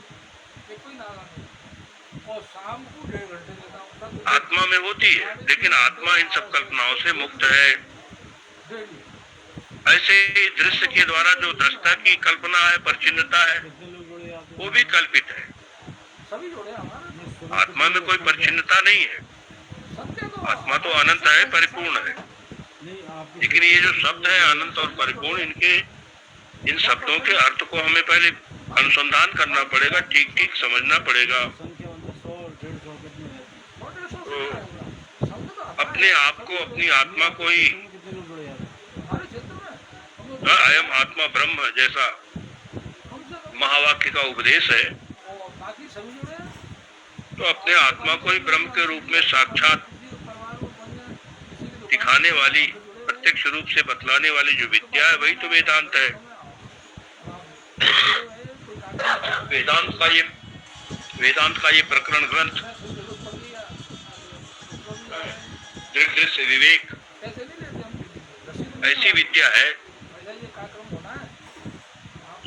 Speaker 3: एक कोई नागा नहीं और शाम को 1.5 घंटे देता हूँ प्रतिदिन
Speaker 1: आत्मा में होती है, लेकिन आत्मा इन सब कल्पनाओं से मुक्त है।
Speaker 3: डेली
Speaker 1: ऐसे ही दृश्य के द्वारा जो दृष्टा की कल्पना है, परिच्छिन्नता है,
Speaker 2: कितने लोग जुड़े आते
Speaker 1: वो भी कल्पित है।
Speaker 3: सभी जोड़े हमारे
Speaker 2: हैं?
Speaker 1: आत्मा में कोई परिच्छिन्नता नहीं है,
Speaker 3: सत्य तो
Speaker 1: आत्मा तो अनंत है, परिपूर्ण है।
Speaker 2: नहीं आपके
Speaker 1: लेकिन ये जो शब्द है अनंत और परिपूर्ण, इन शब्दों के अर्थ को हमें पहले अनुसंधान करना पड़ेगा, ठीक ठीक समझना पड़ेगा।
Speaker 2: संख्या मतलब 100-150 कितने रहते
Speaker 3: छोटे छोटे शब्द तो
Speaker 1: अपने आप को, अपनी आत्मा को ही
Speaker 2: हैं? कितने लोग जुड़े आते हैं?
Speaker 3: हमारे क्षेत्र में हम लोग
Speaker 1: अयम आत्मा ब्रह्म जैसा
Speaker 3: हमसे तो
Speaker 1: महावाक्य का उपदेश है,
Speaker 3: और बाकी सभी जुड़े हैं
Speaker 1: तो अपने आत्मा को ही ब्रह्म के रूप में साक्षात
Speaker 3: किसी परिवार में बन जाए किसी की
Speaker 1: दिखाने वाली, प्रत्यक्ष रूप से बतलाने वाली जो विद्या है वही तो वेदांत है। वेदांत का ये प्रकरण ग्रंथ दृश्य विवेक
Speaker 3: पैसे नहीं लेते हम रसीद
Speaker 1: ऐसी विद्या है
Speaker 3: ऐसा ये कार्यक्रम होना है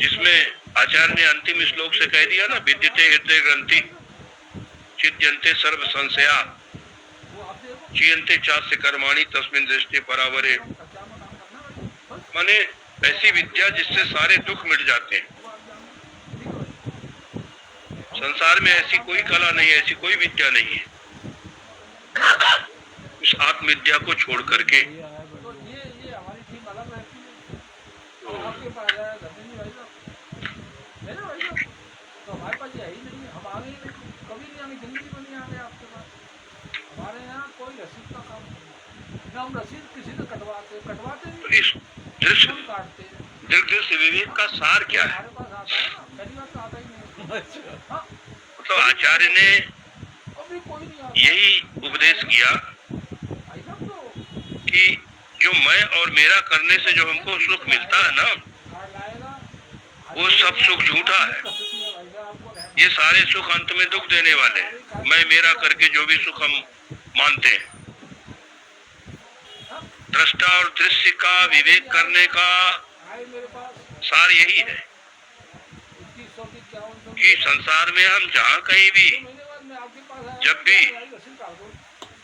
Speaker 1: जिसमें आचार्य ने अंतिम श्लोक से कह दिया ना, विद्यते हृदय ग्रंथि चिद्यन्ते सर्व संशया
Speaker 3: वो आप देखो
Speaker 1: चीयन्ते चास्य कर्माणि तस्मिन् दृष्टि परावरे।
Speaker 3: कच्चा में काम करना है बस
Speaker 1: माने ऐसी विद्या जिससे सारे दुख मिट जाते हैं।
Speaker 3: वो आप जानो ठीक है
Speaker 1: संसार में ऐसी कोई कला नहीं है, ऐसी कोई विद्या नहीं है उस आत्मविद्या को छोड़ करके।
Speaker 3: तो ये हमारी टीम अलग रहती है और आपके पास आया धर्मेंद्र भाई साहब मेरे भाई साहब तो हमारे पास ये है ही नहीं है हम आगे ही नहीं कभी नहीं आगे जिंदगी में नहीं आगे आपके पास हमारे यहाँ कोई रसीद का काम नहीं है ना हम रसीद किसी से कटवाते
Speaker 1: तो
Speaker 3: नहीं
Speaker 1: इस दृश्य
Speaker 3: हम काटते हैं
Speaker 1: दृश्य विवेक का सार क्या है?
Speaker 3: हमारे पास आता है ना पहली बात तो आता ही नहीं है हाँ
Speaker 1: तो आचार्य ने
Speaker 3: अभी कोई नहीं आता
Speaker 1: यही उपदेश किया
Speaker 3: भाई साहब तो
Speaker 1: कि जो मैं और मेरा करने से जो हमको सुख मिलता है ना,
Speaker 3: कार्ड लाएगा
Speaker 1: वो सब सुख झूठा है।
Speaker 3: भाई साहब आपको रहना
Speaker 1: ये सारे सुख अंत में दुख देने वाले हैं। मैं मेरा करके जो भी सुख हम मानते हैं, दृष्टा और दृश्य का विवेक करने का
Speaker 3: आए मेरे पास
Speaker 1: सार यही है
Speaker 3: 2151
Speaker 1: कि संसार में हम जहाँ कहीं भी
Speaker 3: महीने बाद मैं आपके पास आया
Speaker 1: जब भी
Speaker 3: रसीद काट दो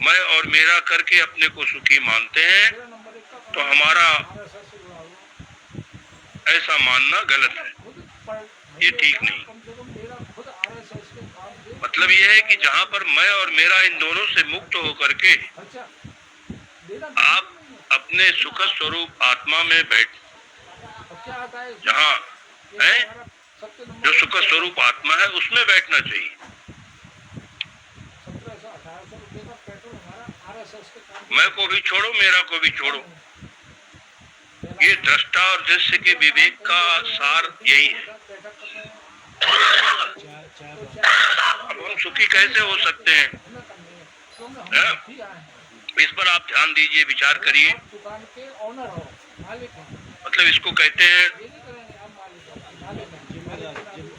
Speaker 1: मैं और मेरा करके अपने को सुखी मानते हैं
Speaker 3: मेरा नंबर 1 का
Speaker 1: तो हमारा
Speaker 3: RSS से जुड़ा हुआ
Speaker 1: ऐसा मानना गलत है,
Speaker 3: खुद पर
Speaker 1: ये ठीक नहीं।
Speaker 3: कम से कम मेरा खुद RSS के काम से
Speaker 1: मतलब ये है कि जहाँ पर मैं और मेरा इन दोनों से मुक्त हो करके
Speaker 3: खर्चा देना
Speaker 1: आप अपने सुख स्वरूप आत्मा में बैठ,
Speaker 3: अब क्या आता है
Speaker 1: जहाँ है
Speaker 3: सबसे
Speaker 1: जो
Speaker 3: नंबर
Speaker 1: सुख स्वरूप आत्मा है उसमें बैठना चाहिए।
Speaker 3: 1700-1800 रुपये का पेट्रोल हमारा RSS के काम
Speaker 1: मैं को भी छोड़ो, मेरा को भी छोड़ो, ये दृष्टा और दृश्य के विवेक का सार यही है। अब हम सुखी कैसे हो सकते हैं, इस पर आप ध्यान दीजिए, विचार करिए।
Speaker 3: दुकान के ऑनर हो मालिक हो
Speaker 1: मतलब इसको कहते हैं
Speaker 3: ये नहीं करेंगे हम मालिक हैं।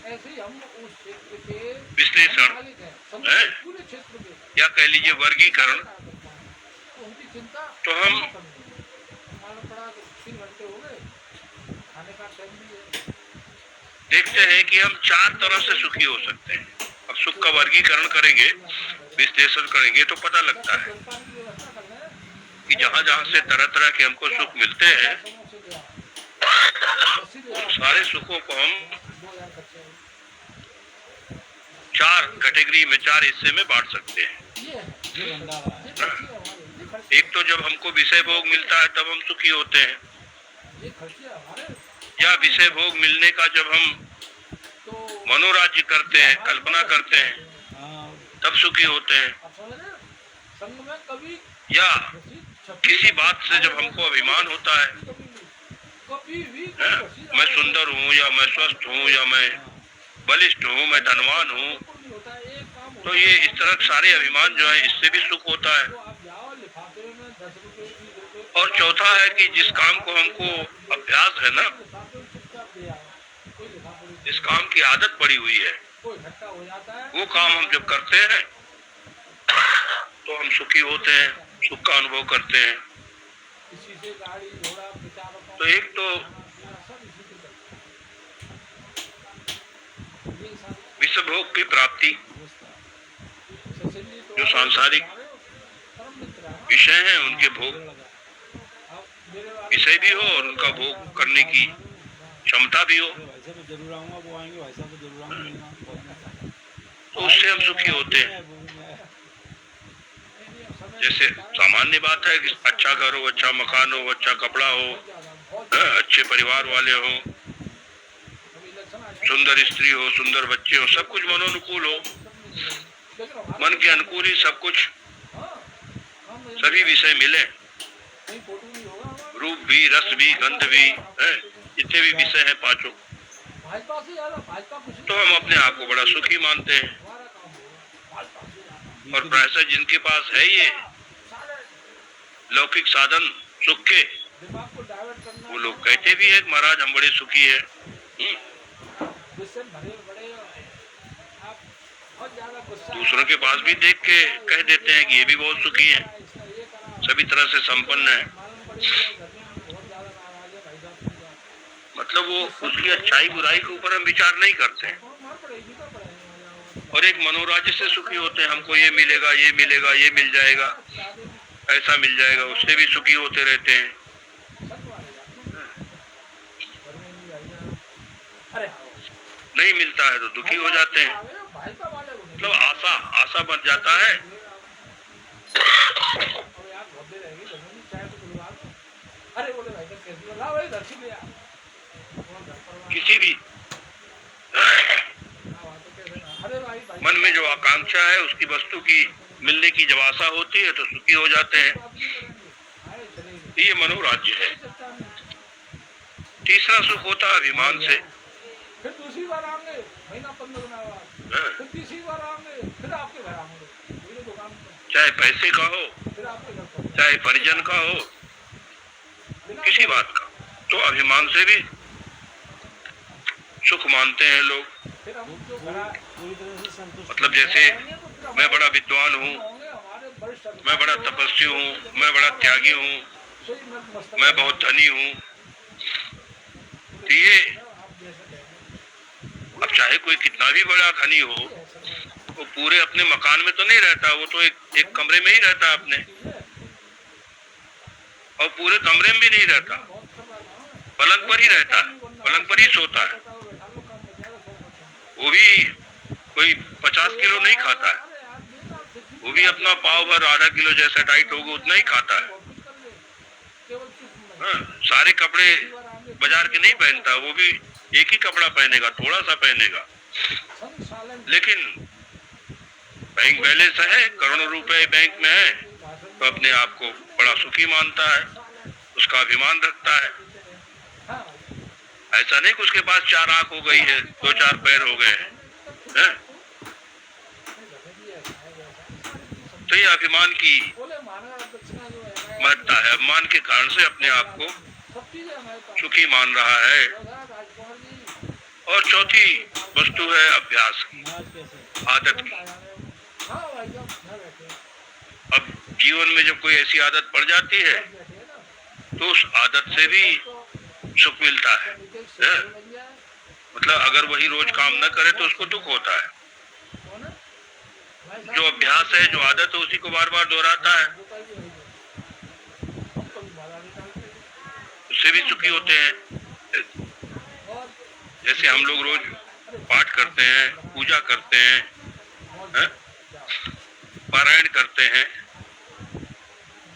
Speaker 3: ऐसे ही हम उस क्षेत्र के
Speaker 1: विश्लेषण,
Speaker 3: मालिक हैं,
Speaker 1: हैं?
Speaker 3: पूरे क्षेत्र के,
Speaker 1: या कह लीजिए वर्गीकरण।
Speaker 3: तो उनकी चिंता
Speaker 1: तो हम
Speaker 3: मालूम पड़ा कि 3 घंटे हो गए, खाने का टाइम भी है।
Speaker 1: देखते हैं कि हम 4 तरह से सुखी हो सकते हैं। अब सुख का वर्गीकरण करेंगे, विश्लेषण करेंगे तो पता लगता है
Speaker 3: जलपान की व्यवस्था कर लें,
Speaker 1: कि जहाँ जहाँ से तरह तरह के हमको सुख मिलते हैं,
Speaker 3: समोसे ले आओ, लस्सी ले आओ,
Speaker 1: सारे सुखों को हम
Speaker 3: 2000 खर्चे हैं।
Speaker 1: 4 कैटेगरी में, 4 हिस्से में बांट सकते हैं।
Speaker 3: ये है,
Speaker 2: ये बंदा रहा है।
Speaker 3: ये खर्चे हमारे, ये खर्चे,
Speaker 1: एक तो जब हमको विषय भोग मिलता है तब हम सुखी होते हैं,
Speaker 3: ये खर्चे हमारे।
Speaker 1: या विषय भोग मिलने का जब हम
Speaker 3: तो
Speaker 1: मनोराज्य करते हैं, कल्पना करते हैं,
Speaker 2: हाँ,
Speaker 1: तब सुखी होते हैं।
Speaker 3: आप समझ रहे हैं? संग में कभी
Speaker 1: या
Speaker 3: छपी-
Speaker 1: किसी बात से जब हमको अभिमान होता है,
Speaker 3: कभी भी
Speaker 1: हैं? मैं सुंदर हूँ, या मैं स्वस्थ हूँ, या मैं बलिष्ठ हूँ, मैं धनवान हूँ, तो ये इस तरह के सारे अभिमान जो है, इससे भी सुख होता है।
Speaker 3: तो आप जाओ लिफाफे में 10 रुपए 20 रुपए,
Speaker 1: और चौथा है कि जिस काम को हमको अभ्यास है ना,
Speaker 3: लिफाफे में चुपचाप दे आओ, कोई लिफाफे नहीं,
Speaker 1: जिस काम की आदत पड़ी हुई है,
Speaker 3: कोई इकट्ठा हो जाता है,
Speaker 1: वो काम हम जब करते हैं तो हम सुखी होते हैं, सुख का अनुभव करते हैं।
Speaker 3: किसी से गाड़ी घोड़ा विचारों
Speaker 1: तो एक तो
Speaker 3: सब इसी से करते हैं। ये सारी
Speaker 1: विषय भोग की प्राप्ति,
Speaker 3: सचिन जी तो
Speaker 1: जो सांसारिक
Speaker 3: परम मित्र हैं।
Speaker 1: विषय हैं, उनके भोग
Speaker 3: अब मेरे वाले
Speaker 1: विषय भी हो और उनका भोग करने की क्षमता भी हो,
Speaker 2: अरे भाई साहब मैं जरूर आऊँगा, वो आएंगे, भाई साहब मैं जरूर आऊँगा मिलना।
Speaker 1: तो उससे हम सुखी होते हैं। जैसे सामान्य बात है कि अच्छा घर हो, अच्छा मकान हो, अच्छा कपड़ा हो, अच्छे परिवार वाले हो, सुंदर स्त्री हो, सुंदर बच्चे हो, सब कुछ मनोनुकूल हो, मन के अनुकूल ही सब कुछ, सभी विषय मिले, रूप भी, रस भी, गंध भी, जितने भी विषय हैं पांचों,
Speaker 3: भाजपा से ज्यादा भाजपा कुछ
Speaker 1: तो हम अपने आप को बड़ा सुखी मानते हैं।
Speaker 3: हमारा काम होगा भाजपा से ज्यादा
Speaker 1: और प्रायः जिनके पास है ये
Speaker 3: सारे
Speaker 1: लौकिक साधन सुख के,
Speaker 3: दिमाग को डाइवर्ट करना,
Speaker 1: वो लोग कहते भी है महाराज हम बड़े सुखी है।
Speaker 3: गुस्से में भरे बड़े आप बहुत ज्यादा गुस्सा,
Speaker 1: दूसरों के पास भी देख के कह देते हैं कि ये भी बहुत सुखी है,
Speaker 3: इसका ये करा,
Speaker 1: सभी तरह से संपन्न है।
Speaker 3: मालूम पड़ी है घर में बहुत ज्यादा नाराज है भाई साहब की बात।
Speaker 1: मतलब वो उसकी अच्छाई बुराई के ऊपर हम विचार नहीं करते हैं,
Speaker 3: और मार पड़ेगी तो पड़ेगी,
Speaker 1: और एक मनोराज्य से सुखी होते हैं, हमको ये मिलेगा, ये मिलेगा, ये मिल जाएगा, ऐसा मिल जाएगा, उससे भी सुखी होते रहते हैं।
Speaker 3: अरे
Speaker 1: नहीं मिलता है तो दुखी हो जाते हैं,
Speaker 3: भाजपा वाले को नहीं,
Speaker 1: मतलब आशा बन जाता है।
Speaker 3: और यार बहुत देर रहेगी, धर्मनी चाय तो बुलवा दो। अरे बोले भाई साहब कैसे बोला भाई दर्शी ले आ, और घर पर
Speaker 1: किसी भी
Speaker 3: अरे भाई भाई
Speaker 1: मन में जो आकांक्षा है उसकी वस्तु की मिलने की जब आशा होती है तो सुखी हो जाते हैं।
Speaker 3: आए चलेगी,
Speaker 1: ये मनोराज्य है।
Speaker 3: चर्चा नहीं।
Speaker 1: तीसरा सुख होता है अभिमान से।
Speaker 3: फिर दूसरी बार आएंगे महीना 15 दिन बाद,
Speaker 1: हाँ,
Speaker 3: फिर तीसरी बार आएंगे, फिर आपके घर आएंगे, मेरी दुकान पर,
Speaker 1: चाहे पैसे का हो,
Speaker 3: फिर आपके घर पर,
Speaker 1: चाहे परिजन का हो,
Speaker 3: बिना
Speaker 1: किसी बात का, तो अभिमान से भी सुख मानते हैं लोग।
Speaker 3: फिर हम जो घर आए,
Speaker 2: पूरी तरह से संतुष्ट
Speaker 1: मतलब जैसे मैं बड़ा विद्वान हूँ,
Speaker 3: होंगे हमारे वरिष्ठ अधिकारी,
Speaker 1: मैं बड़ा तपस्वी हूँ, मैं बड़ा त्यागी हूँ,
Speaker 3: सोई मस्तक
Speaker 1: मैं बहुत धनी हूँ, तो ये
Speaker 3: आप जैसे कहेंगे,
Speaker 1: अब चाहे कोई कितना भी बड़ा धनी हो, वो पूरे अपने मकान में तो नहीं रहता, वो तो एक कमरे में ही रहता है अपने, और पूरे कमरे में भी नहीं रहता, पलंग पर ही रहता है, पलंग पर ही सोता है। वो भी कोई 50 किलो नहीं खाता है, वो भी अपना पाव भर आधा किलो जैसा डाइट होगा उतना ही खाता है। हाँ, सारे कपड़े बाजार के नहीं पहनता, वो भी एक ही कपड़ा पहनेगा, थोड़ा सा पहनेगा, लेकिन बैंक बैलेंस है, करोड़ों रुपए बैंक में है, तो अपने आप को बड़ा सुखी मानता है, उसका अभिमान रखता है। ऐसा नहीं कि उसके पास 4 आंख हो गई है, 2-4 पैर हो गए हैं। तो ये अभिमान की महत्ता है, अभिमान के कारण से अपने आप को
Speaker 3: सब चीजें हमारे पास
Speaker 1: सुखी मान रहा है।
Speaker 3: राजकुमार जी।
Speaker 1: और चौथी वस्तु है अभ्यास की,
Speaker 2: महाराज कैसे?
Speaker 1: आदत की।
Speaker 3: हाँ भाई साहब घर बैठे
Speaker 1: अब जीवन में जब कोई ऐसी आदत पड़ जाती है
Speaker 3: बैठे हैं ना,
Speaker 1: तो उस आदत से भी सुख मिलता है।
Speaker 3: नीचे एक
Speaker 1: हैं?
Speaker 3: सीढ़ी बन जाए,
Speaker 1: मतलब अगर वही रोज काम न करे तो उसको दुख होता है।
Speaker 3: तो ना भाई साहब
Speaker 1: जो अभ्यास है, जो आदत है, उसी को बार बार दोहराता है,
Speaker 3: वो कहीं नहीं होगा। हम कभी बाधा नहीं डालते
Speaker 1: उससे भी सुखी होते हैं।
Speaker 3: और
Speaker 1: जैसे हम लोग रोज पाठ करते हैं, पूजा करते हैं, हैं? पारायण करते हैं,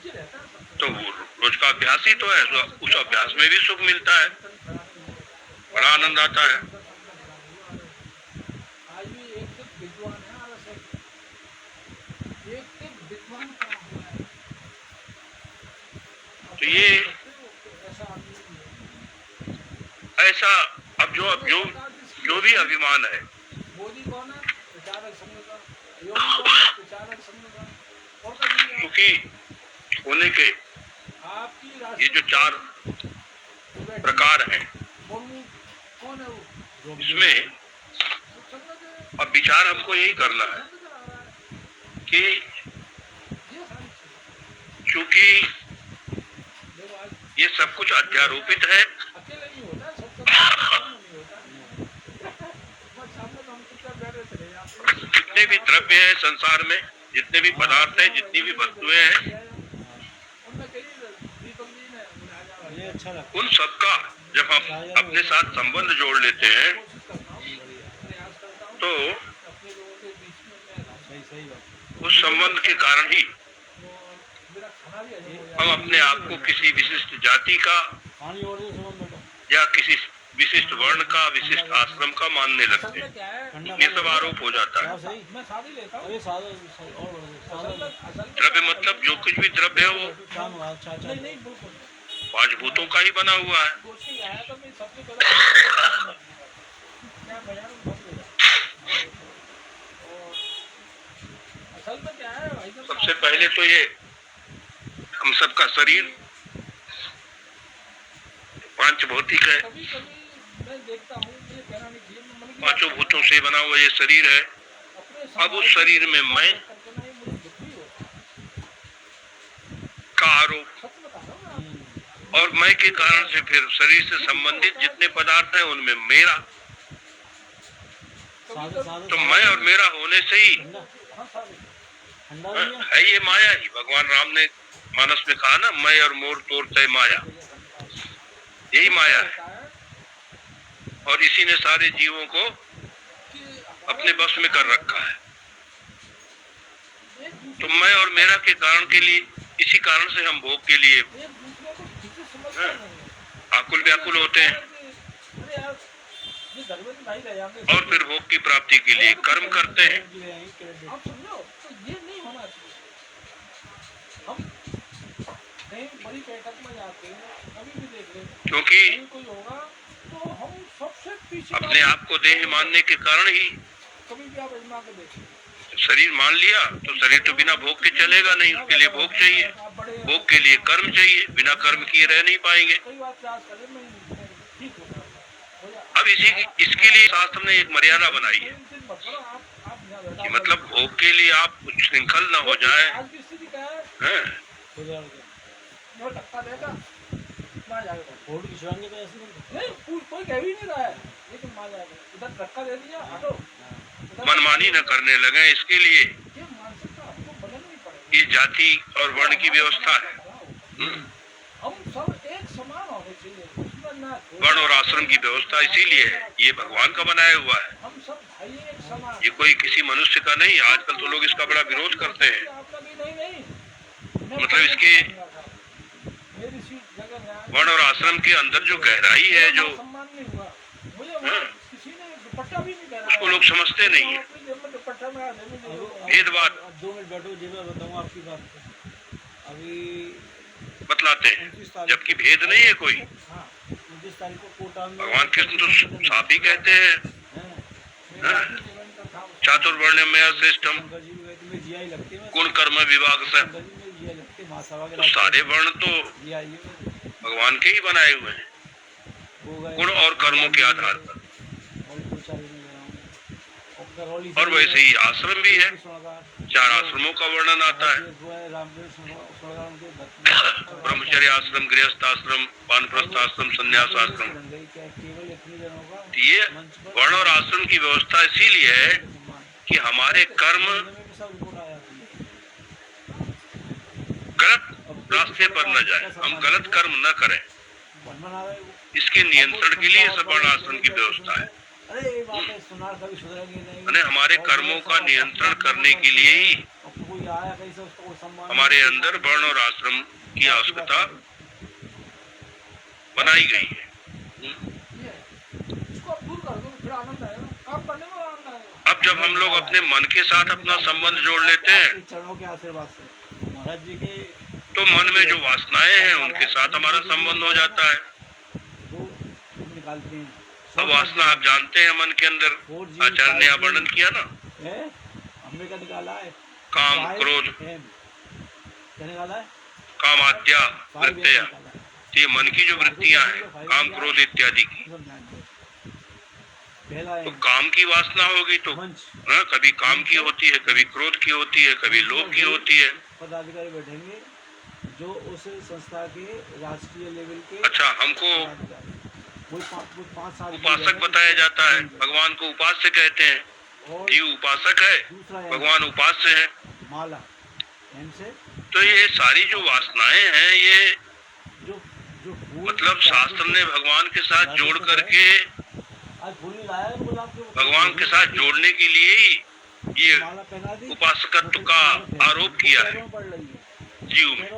Speaker 3: ये रहता है सब।
Speaker 1: तो वो रोज का अभ्यास ही तो है। उस अभ्यास में भी सुख मिलता है, बड़ा आनंद आता है।
Speaker 3: आज भी एक सिर्फ विद्वान है हमारा सब, एक सिर्फ विद्वान का हुआ है।
Speaker 1: तो ये
Speaker 3: ऐसा आदमी नहीं है।
Speaker 1: ऐसा अब जो भी अभिमान है,
Speaker 3: मोदी कौन है? प्रचारक संघ का। योगी कौन है? प्रचारक संघ का। और कभी नहीं है।
Speaker 1: सुखी होने के
Speaker 3: आपकी
Speaker 1: ये
Speaker 3: राष्ट्रीय
Speaker 1: जो 4 प्रकार हैं,
Speaker 3: मुर्मू कौन है वो?
Speaker 1: इसमें
Speaker 3: संघ के
Speaker 1: अब विचार हमको यही करना है
Speaker 3: संघ करा रहा है।
Speaker 1: कि
Speaker 3: ये सारी चीजें।
Speaker 1: चूंकि
Speaker 3: देखो आज
Speaker 1: ये सब कुछ अध्यारोपित है,
Speaker 3: अकेले नहीं होता, सब नहीं होता। बस सामने तो हम चुपचाप बैठे चले जाते हैं।
Speaker 1: जितने भी द्रव्य हैं संसार में, जितने भी पदार्थ हैं, जितनी भी वस्तुएं हैं,
Speaker 3: उनमें कई दीपक जी ने बुलाया
Speaker 2: ये अच्छा लगता
Speaker 1: उन सबका जब हम अपने साथ संबंध जोड़ लेते हैं
Speaker 3: कोशिश करता हूँ, प्रयास करता हूँ
Speaker 1: तो
Speaker 3: अपने लोगों के बीच में मैं रहूं।
Speaker 2: है। सही बात।
Speaker 1: उस संबंध के कारण ही
Speaker 3: और मेरा खाना भी हजम हो
Speaker 1: हम
Speaker 3: जाए।
Speaker 1: अपने आप को किसी विशिष्ट जाति का
Speaker 2: पानी और दो सुमन बेटा।
Speaker 1: या किसी विशिष्ट वर्ण का, विशिष्ट आश्रम का मानने
Speaker 3: असल
Speaker 1: लगते
Speaker 3: में
Speaker 1: हैं।
Speaker 3: क्या है,
Speaker 2: ठंडा
Speaker 1: ये सब आरोप हो जाता है।
Speaker 2: क्या सही?
Speaker 3: मैं शादी लेता हूँ।
Speaker 2: अरे सादा और बढ़ गया। सादा
Speaker 1: द्रव्य मतलब जो कुछ भी द्रव्य है वो
Speaker 2: शाम हुआ। अच्छा अच्छा।
Speaker 3: नहीं नहीं बिल्कुल
Speaker 1: 5 भूतों का ही बना हुआ है।
Speaker 3: कोशिश आया तो मैं सबसे पहले क्या बाजार में बंद हो जाए। और असल में क्या है भाई साहब,
Speaker 1: सबसे पहले तो ये हम सबका शरीर पांचभौतिक है,
Speaker 3: कभी कभी मैं देखता हूँ, ये कहना नहीं चाहिए, मैं मन की
Speaker 1: 5 भूतों से बना हुआ ये शरीर है।
Speaker 3: अपने
Speaker 1: अब उस शरीर में मैं
Speaker 3: करके ना ये मुझे दुख भी होता है।
Speaker 1: का आरोप
Speaker 3: सच बता रहा हूँ ना।
Speaker 1: और मैं के कारण से फिर शरीर से संबंधित जितने पदार्थ हैं उनमें मेरा,
Speaker 2: सादा सादा।
Speaker 1: तो मैं और मेरा होने से ही
Speaker 2: ठंडा
Speaker 3: हाँ साहब,
Speaker 2: ठंडा भी है।
Speaker 1: है ये माया ही। भगवान राम ने मानस में कहा ना, मैं और मोर तोर तय माया, यही माया है।
Speaker 3: होता है
Speaker 1: और इसी ने सारे जीवों को
Speaker 3: कि
Speaker 1: अपने बस में कर रखा है।
Speaker 3: एक
Speaker 1: तो
Speaker 3: दूसरे
Speaker 1: मैं और मेरा के कारण के लिए, इसी कारण से हम भोग के लिए
Speaker 3: एक दूसरे को ठीक से समझते नहीं है।
Speaker 1: आकुल व्याकुल होते हैं
Speaker 3: अरे यार ये घर में तो नहीं रह जाते।
Speaker 1: और फिर भोग की प्राप्ति के लिए कर्म करते हैं।
Speaker 3: आप समझो तो ये नहीं होना चाहिए। हम कहीं बड़ी बैठक में जाते हैं, कभी भी देख लें,
Speaker 1: क्योंकि
Speaker 3: कहीं कोई होगा तो हम सबसे पीछे
Speaker 1: अपने आप को देह मानने के कारण ही
Speaker 3: कभी भी आप आजमा के देखिए।
Speaker 1: शरीर मान लिया तो शरीर तो बिना भोग के चलेगा नहीं, उसके लिए भोग चाहिए।
Speaker 3: आप बड़े
Speaker 1: भोग के लिए कर्म चाहिए, बिना कर्म किए रह नहीं पाएंगे।
Speaker 3: कई बार प्रयास करें, मैं ठीक हो जाए।
Speaker 1: अब इसके लिए शास्त्र ने एक मर्यादा बनाई है कि
Speaker 3: मतलब
Speaker 1: मतलब भोग के लिए आप कुछ श्रृंखल न हो जाए।
Speaker 3: आज की स्थिति क्या है,
Speaker 1: हैं?
Speaker 3: वो धक्का देगा मार जाएगा।
Speaker 2: फोटो खिंचवाएंगे तो ऐसे नहीं।
Speaker 3: नहीं कोई कह भी नहीं रहा है, लेकिन मार जाएगा। इधर धक्का दे दिया, हटो।
Speaker 1: मनमानी न करने लगे, इसके लिए
Speaker 3: ये मानसिकता आपको बदलनी पड़ेगी।
Speaker 1: ये जाति और वर्ण की व्यवस्था है।
Speaker 3: हम सब एक समान होने चाहिए, उसमें ना
Speaker 1: वर्ण और आश्रम की व्यवस्था इसीलिए है, ये भगवान का बनाया हुआ है,
Speaker 3: हम सब भाई एक समान।
Speaker 1: ये कोई किसी मनुष्य का नहीं। आजकल तो लोग इसका बड़ा विरोध करते हैं।
Speaker 3: आप लगी नहीं
Speaker 1: मतलब इसकी
Speaker 3: मेरी सीट जगह न्याय
Speaker 1: वर्ण और आश्रम के अंदर जो गहराई है, जो
Speaker 3: सम्मान नहीं हुआ मुझे। वहाँ किसी ने दुपट्टा भी नहीं पहना
Speaker 1: उसको लोग समझते नहीं है।
Speaker 3: अपनी जेब में दुपट्टा में आ जाने दो।
Speaker 1: भेदभाव
Speaker 2: अब 2 मिनट बैठो जी, मैं बताऊँ आपकी बात को। अभी
Speaker 1: बतलाते हैं,
Speaker 2: 29 तारीख
Speaker 1: जबकि भेद नहीं है कोई।
Speaker 3: हाँ
Speaker 2: 29 तारीख को कोटा में
Speaker 1: भगवान कृष्ण तो साफ ही कहते हैं,
Speaker 3: मेरा भी जीवन का था उस-
Speaker 1: चातुर्वर्ण में श्रेष्ठम
Speaker 2: शंकर जी भी कहते मैं जिया ही लगती है।
Speaker 1: गुण कर्म विभाग से।
Speaker 2: शंकर जी में जिया लगती है, महासभा के
Speaker 1: तो सारे वर्ण तो
Speaker 2: जिया ही है।
Speaker 1: भगवान के ही बनाए हुए हैं,
Speaker 2: वो गए
Speaker 1: गुण और कर्मों के आधार पर।
Speaker 2: और प्रचारी में गया हूँ। और करौली
Speaker 1: और वैसे ही आश्रम भी है,
Speaker 2: स्वर्णकार
Speaker 1: 4 आश्रमों का वर्णन आता है, ब्रह्मचर्य आश्रम, गृहस्थ आश्रम, वानप्रस्थ आश्रम, संन्यास आश्रम।
Speaker 2: केवल इतने जनों का
Speaker 1: तो ये वर्ण और आश्रम की व्यवस्था इसीलिए है कि हमारे कर्म गलत रास्ते पर न जाए, हम गलत कर्म न करें, इसके नियंत्रण के लिए सब वर्ण आश्रम की व्यवस्था है। यानी हमारे कर्मों का नियंत्रण करने के लिए ही हमारे अंदर वर्ण और आश्रम की आवश्यकता बनाई गई है।
Speaker 3: इसको आप दूर कर दो, फिर आनंद आएगा, काम करने में आनंद आएगा।
Speaker 1: अब जब हम लोग अपने मन के साथ अपना संबंध जोड़ लेते हैं
Speaker 2: चरणों के आशीर्वाद से महाराज जी के
Speaker 1: तो मन में जो वासनाएं हैं उनके साथ हमारा संबंध हो जाता है।
Speaker 2: वो निकालते हैं।
Speaker 1: अब वासना आप जानते हैं मन के अंदर आचार्य ने वर्णन किया ना,
Speaker 2: हमने क्या निकाला है?
Speaker 1: काम, क्रोध,
Speaker 2: क्या निकाला है?
Speaker 1: कामाद्या वृत्तियां, ये मन की जो वृत्तियां हैं, काम, क्रोध इत्यादि की। तो काम की वासना होगी तो कभी काम की होती है, कभी क्रोध की होती है, कभी लोभ की होती है।
Speaker 2: पदाधिकारी बैठेंगे जो उस संस्था के राष्ट्रीय लेवल के।
Speaker 1: अच्छा, हमको उपासक बताया जाता है, भगवान को उपास्य कहते हैं। जीव उपासक है, भगवान उपास्य है।
Speaker 2: माला
Speaker 1: तो ये सारी जो वासनाएं हैं ये
Speaker 2: जो
Speaker 1: मतलब शास्त्र ने भगवान के साथ जोड़ करके भगवान के साथ जोड़ने के लिए ही ये उपासकत्व का आरोप किया है जीव में।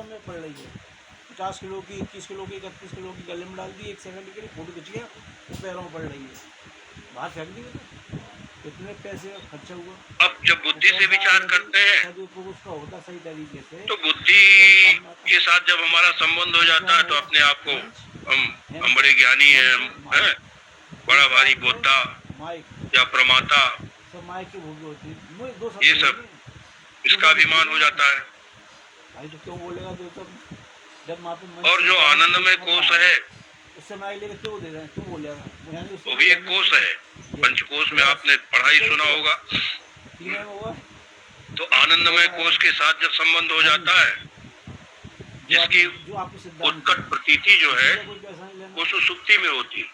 Speaker 2: 50 किलो की, 21 किलो की, 31 किलो की गले में डाल दी, 1 सेकंड के लिए फोटो खिंच गया, वो पैरों में पड़ रही है, बाहर फेंक दी। कितने पैसे खर्चा हुआ?
Speaker 1: अब जब बुद्धि से विचार करते हैं
Speaker 2: उसका होता सही तरीके से,
Speaker 1: तो बुद्धि के साथ जब हमारा संबंध हो जाता है तो अपने आप को हम बड़े ज्ञानी हैं, हम हैं, बड़ा भारी बोधा या प्रमाता,
Speaker 2: सब माइक की भोगी होती है,
Speaker 1: ये सब इसका अभिमान हो जाता है।
Speaker 2: भाई तो क्यों बोलेगा? तो सब जब
Speaker 1: और जो आनंदमय कोश है
Speaker 2: उससे माइक लेके क्यों दे रहे हैं? क्यों बोलेगा?
Speaker 1: वो भी एक कोश है, पंचकोश में आपने पढ़ाई सुना होगा। तो आनंदमय कोश के साथ जब संबंध हो जाता है, जिसकी उत्कट प्रतीति जो है वो सुसुप्ति में होती है।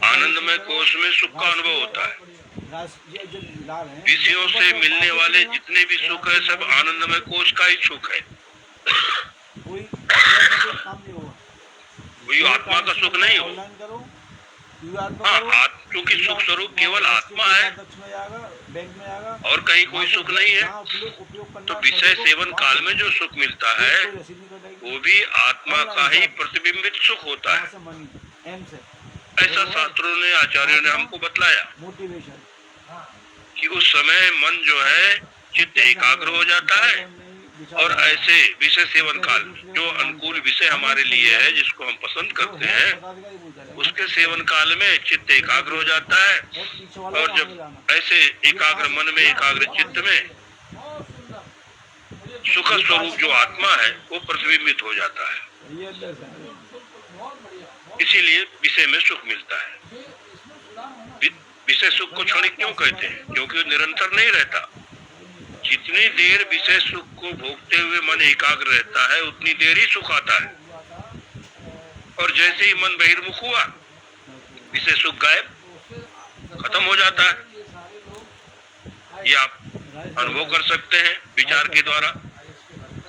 Speaker 1: आनंदमय कोश में सुख का अनुभव होता है। विषयों से मिलने वाले जितने भी सुख है सब आनंदमय कोश का ही सुख है। कोई आत्मा का सुख नहीं हो। हाँ, क्योंकि सुख स्वरूप केवल आत्मा है और कहीं कोई सुख नहीं है। तो विषय सेवन काल में जो सुख मिलता है वो भी आत्मा का ही प्रतिबिंबित सुख होता है। ऐसा शास्त्रों ने, आचार्यों ने हमको बतलाया कि उस समय मन जो है चित्त एकाग्र हो जाता है और ऐसे विषय सेवन काल में जो अनुकूल विषय हमारे लिए है, जिसको हम पसंद करते हैं, उसके सेवन काल में चित्त एकाग्र हो जाता है। और जब ऐसे एकाग्र मन में, एकाग्र चित्त में सुख स्वरूप जो आत्मा है वो प्रतिबिंबित हो जाता है। इसीलिए विषय में सुख मिलता है। विषय सुख को क्षणिक क्यों कहते हैं? क्योंकि वो निरंतर नहीं रहता। जितनी देर विषय सुख को भोगते हुए मन एकाग्र रहता है उतनी देर ही सुख आता है, और जैसे ही मन बहिर्मुख हुआ विषय सुख गायब, खत्म हो जाता है। ये आप अनुभव कर सकते हैं विचार के द्वारा।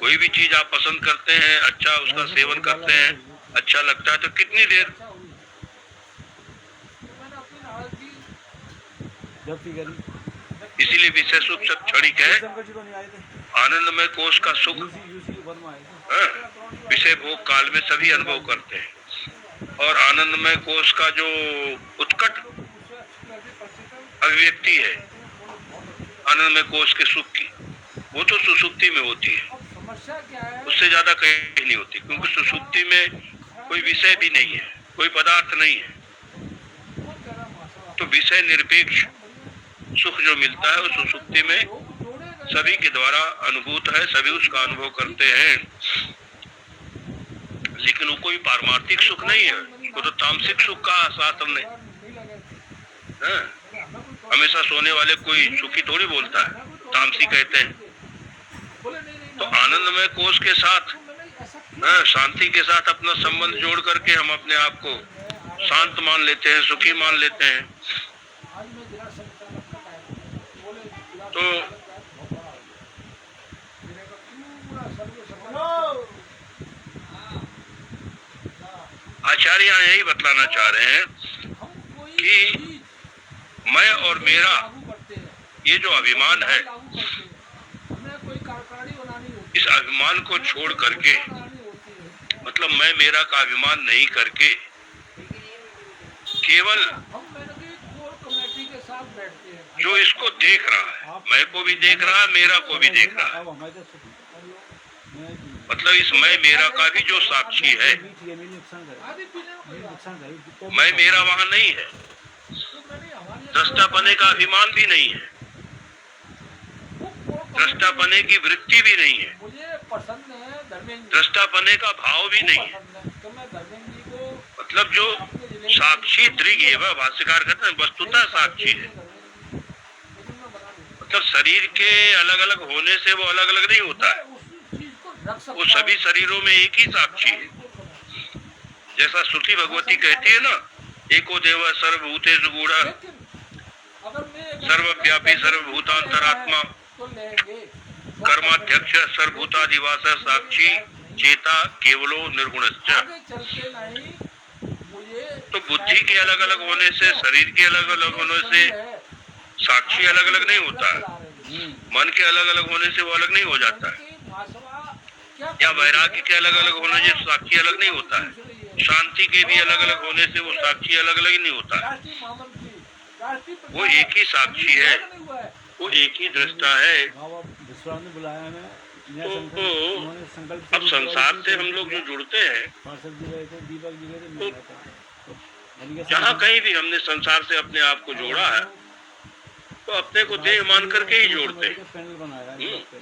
Speaker 1: कोई भी चीज आप पसंद करते हैं, अच्छा उसका सेवन करते हैं, अच्छा लगता है, तो कितनी देर इसीलिए विषय सुख सब क्षणिक है। आनंदमय कोश का सुख विषय भोग काल में सभी अनुभव करते हैं, और आनंदमय कोश का जो उत्कट अभिव्यक्ति है आनंदमय कोश के सुख की, वो तो सुसुप्ति में होती है, उससे ज्यादा कहीं नहीं होती। क्योंकि सुसुप्ति में कोई विषय भी नहीं है, कोई पदार्थ नहीं है, तो विषय निरपेक्ष सुख जो मिलता है वो सुसुप्ति में सभी के द्वारा अनुभूत है, सभी उसका अनुभव करते हैं। लेकिन वो कोई पारमार्थिक सुख नहीं है, वो तो तामसिक सुख कहा शास्त्र ने।
Speaker 3: नहीं लगे
Speaker 1: हाँ?
Speaker 3: हमें कोई
Speaker 1: हमेशा सोने वाले कोई सुखी थोड़ी बोलता है, तामसी कहते हैं।
Speaker 3: बोले नहीं
Speaker 1: तो आनंदमय कोष के साथ,
Speaker 3: मैंने ऐसा
Speaker 1: हाँ, शांति के साथ अपना संबंध जोड़ करके हम अपने आप को शांत मान लेते हैं, सुखी मान लेते हैं।
Speaker 3: आज मैं जिला संचालक का बोले जिला
Speaker 1: तो
Speaker 3: बहुत बड़ा हो गया मेरे का पूरा सर्वे संभाल
Speaker 1: आचार्य यहाँ यही बतलाना चाह रहे हैं
Speaker 3: हम कोई
Speaker 1: कि
Speaker 3: चीज
Speaker 1: मैं और मेरा
Speaker 3: लागू करते हैं
Speaker 1: ये जो अभिमान है,
Speaker 3: लागू करते हैं हमें कोई कारखानी बनानी होती
Speaker 1: इस अभिमान को छोड़ करके,
Speaker 3: है बनानी होती है
Speaker 1: मतलब मैं मेरा का अभिमान नहीं करके केवल
Speaker 3: हम मेरे की कोर कमेटी के साथ बैठते हैं
Speaker 1: जो इसको देख रहा है, मैं को भी देख रहा है, मेरा को भी देख रहा है,
Speaker 2: अब हमारे तो सुखी मैं
Speaker 1: मतलब इस मैं मेरा का भी जो साक्षी है,
Speaker 2: नुकसान करे
Speaker 3: आदि पीने में कोई बात
Speaker 2: नुकसान करे
Speaker 1: मैं मेरा वहाँ नहीं है,
Speaker 3: तो मैंने हमारी
Speaker 1: दृष्टा पने का अभिमान भी नहीं है, दृष्टा पने की वृत्ति भी नहीं है,
Speaker 3: मुझे पसंद है धर्मेंद्र जी
Speaker 1: दृष्टा पने का भाव भी नहीं है।
Speaker 3: पसंद है तो मैं धर्मेंद्र जी को
Speaker 1: मतलब जो साक्षी दृग है, वह भाष्यकार कहते हैं वस्तुतः साक्षी है।
Speaker 3: लेकिन मैं बना दूंगा
Speaker 1: मतलब शरीर के अलग अलग होने से वो अलग अलग नहीं होता है,
Speaker 3: उस चीज को रख सकता
Speaker 1: वो सभी शरीरों में एक ही साक्षी है। जैसा श्रुति भगवती कहती है ना, एको देव सर्वभूतेषु गूढ़
Speaker 3: लेकिन अगर मैं
Speaker 1: सर्वव्यापी सर्वभूतांतरात्मा
Speaker 3: तो लेंगे
Speaker 1: कर्माध्यक्ष सर्वभूतादिवास साक्षी चेता केवलो निर्गुणश्च।
Speaker 3: आगे चलते नहीं मुझे
Speaker 1: तो बुद्धि के अलग अलग होने से, शरीर के अलग अलग होने से साक्षी अलग अलग नहीं होता है, मन के अलग अलग होने से वो अलग नहीं हो जाता है, या वैराग्य के अलग अलग होने से साक्षी अलग नहीं होता है, शांति के भी अलग अलग होने से वो साक्षी अलग अलग नहीं होता है। वो एक ही साक्षी है, वो एक ही दृष्टा है।
Speaker 2: विश्वास ने बुलाया हमें
Speaker 1: तो
Speaker 2: उन्होंने संकल्प
Speaker 1: अब संसार से हम लोग जो जुड़ते हैं,
Speaker 2: पार्षद जी गए थे, दीपक जी गए थे, मैं गया था। तो मैंने कहा,
Speaker 1: जहाँ कहीं भी हमने संसार से अपने आप को जोड़ा है, तो अपने को देह मान करके ही जोड़ते हैं।
Speaker 2: पैनल बनाया है इस पे।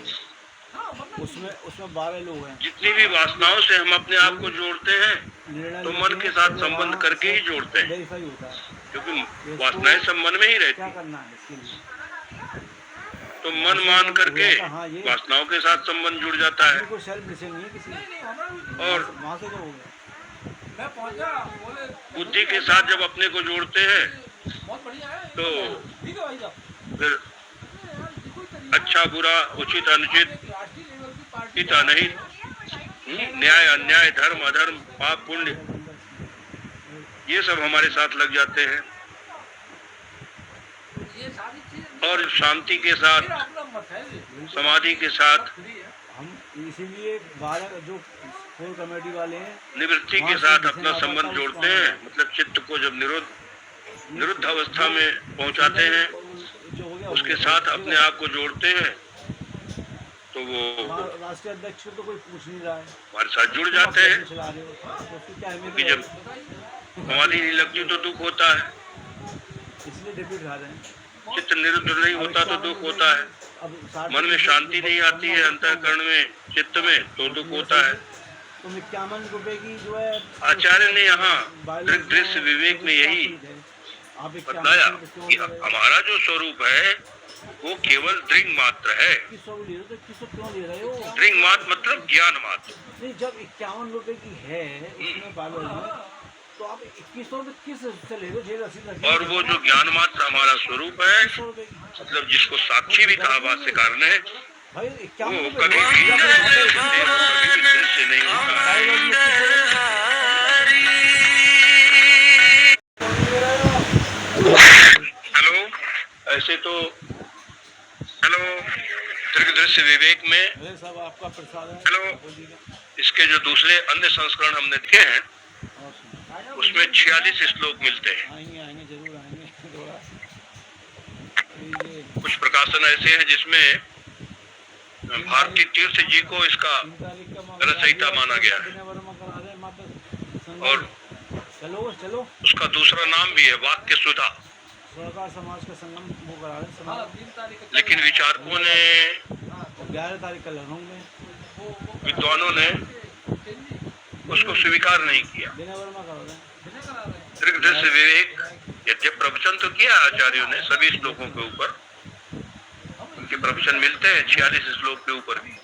Speaker 2: उसमें 12 लोग हैं।
Speaker 1: जितनी भी वासनाओं से हम अपने आप को जोड़ते हैं,
Speaker 2: निर्णय
Speaker 1: तो
Speaker 2: लेते
Speaker 1: मन के
Speaker 2: हैं,
Speaker 1: साथ
Speaker 2: तो
Speaker 1: संबंध
Speaker 2: वहाँ
Speaker 1: करके ही
Speaker 2: सब
Speaker 1: जोड़ते हैं,
Speaker 2: वेरीफाई होता है
Speaker 1: क्योंकि वासनाएं सब मन में ही रहती
Speaker 2: क्या
Speaker 1: हैं।
Speaker 2: करना है इसके लिए।
Speaker 1: तो मन मान करके
Speaker 2: हाँ, ये
Speaker 1: वासनाओं के साथ संबंध जुड़ जाता है।
Speaker 2: कोई सेल्फ डिसीजन नहीं है किसी
Speaker 1: और
Speaker 2: वहाँ से जो हो गया।
Speaker 3: मैं पहुंचा बोले
Speaker 1: बुद्धि के साथ जब अपने को जोड़ते हैं,
Speaker 3: बहुत बढ़िया है
Speaker 1: तो
Speaker 3: ठीक है भाई साहब
Speaker 1: फिर
Speaker 3: यार ये कोई तरीका
Speaker 1: अच्छा बुरा, उचित अनुचित,
Speaker 3: राष्ट्रीय लेवल की पार्टी
Speaker 1: हित अनहित, न्याय अन्याय, धर्म अधर्म, पाप पुण्य, ये सब हमारे साथ लग जाते हैं।
Speaker 3: ये सारी चीजें
Speaker 1: और शांति के साथ,
Speaker 3: मेरा अपना मत है ये।
Speaker 1: समाधि के साथ,
Speaker 3: फ्री है
Speaker 2: हम इसीलिए 12 जो कोर कमेटी वाले हैं,
Speaker 1: निवृत्ति के साथ अपना संबंध जोड़ते हैं। मतलब चित्त को जब निरुद्ध अवस्था में पहुंचाते हैं,
Speaker 2: जो हो गया
Speaker 1: उसके साथ अपने आप को जोड़ते हैं, तो वो
Speaker 2: राष्ट्रीय अध्यक्ष को तो कोई पूछ नहीं रहा है,
Speaker 1: हमारे साथ जुड़ जाते हैं।
Speaker 2: चला रहे हो तो उसकी क्या अहमियत
Speaker 1: कि
Speaker 2: है?
Speaker 1: जब समाधि नहीं लगती तो दुख होता है,
Speaker 2: इसलिए डेब्यू उठा रहे हैं।
Speaker 1: चित्त निरुद्ध नहीं होता तो दुख होता है,
Speaker 2: अब 60
Speaker 1: मन में शांति नहीं आती है अंतःकरण में, चित्त में, तो दुख होता है।
Speaker 2: तो 51 रुपए की जो है
Speaker 1: आचार्य ने यहाँ दृश्य विवेक में यही
Speaker 2: आप
Speaker 1: बताया कि हमारा जो स्वरूप है वो केवल दृंग मात्र है।
Speaker 2: 2100 ले रहे हो तो 2100 क्यों ले रहे हो?
Speaker 1: दृंग मात्र मतलब ज्ञान मात्र।
Speaker 2: नहीं, जब 51 रुपए की है उसमें बालो है, तो आप 2100 तो किस से ले रहे हो? जेल रसीद
Speaker 1: और वो जो ज्ञान मात्र हमारा स्वरूप है,
Speaker 2: 2100 रुपए की
Speaker 1: मतलब जिसको साक्षी भी कहा भाष्यकार ने,
Speaker 2: भाई
Speaker 1: वो
Speaker 2: 51 रुपए
Speaker 1: कभी भी दृश्य नहीं होता है। हेलो, ऐसे तो हेलो दृग दृश्य विवेक में
Speaker 2: अरे साहब आपका प्रसाद है।
Speaker 1: हेलो, इसके जो दूसरे अन्य संस्करण हमने देखे हैं,
Speaker 2: और सुनो,
Speaker 1: उसमें 46 श्लोक मिलते हैं।
Speaker 2: आएंगे जरूर आएंगे थोड़ा। ये
Speaker 1: कुछ प्रकाशन ऐसे हैं जिसमें भारती तीर्थ जी को इसका
Speaker 2: 3 तारीख का
Speaker 1: रचयिता माना गया है, और
Speaker 2: चलो चलो
Speaker 1: उसका दूसरा नाम भी है वाक्य सुधा।
Speaker 2: सरकार समाज का संगम वो करा रहे हैं
Speaker 3: हाँ
Speaker 2: समाज।
Speaker 3: 3 तारीख को
Speaker 1: लेकिन विचारकों ने,
Speaker 2: 11 तारीख का लखनऊ में,
Speaker 1: विद्वानों ने उसको स्वीकार नहीं किया।
Speaker 2: बिना वर्मा करो ना।
Speaker 3: बिना करा रहे हैं।
Speaker 1: दृग्दृश्य विवेक यद्यप प्रवचन तो किया आचार्यों ने सभी श्लोकों के ऊपर, उनके प्रवचन मिलते हैं 46 श्लोक के ऊपर भी,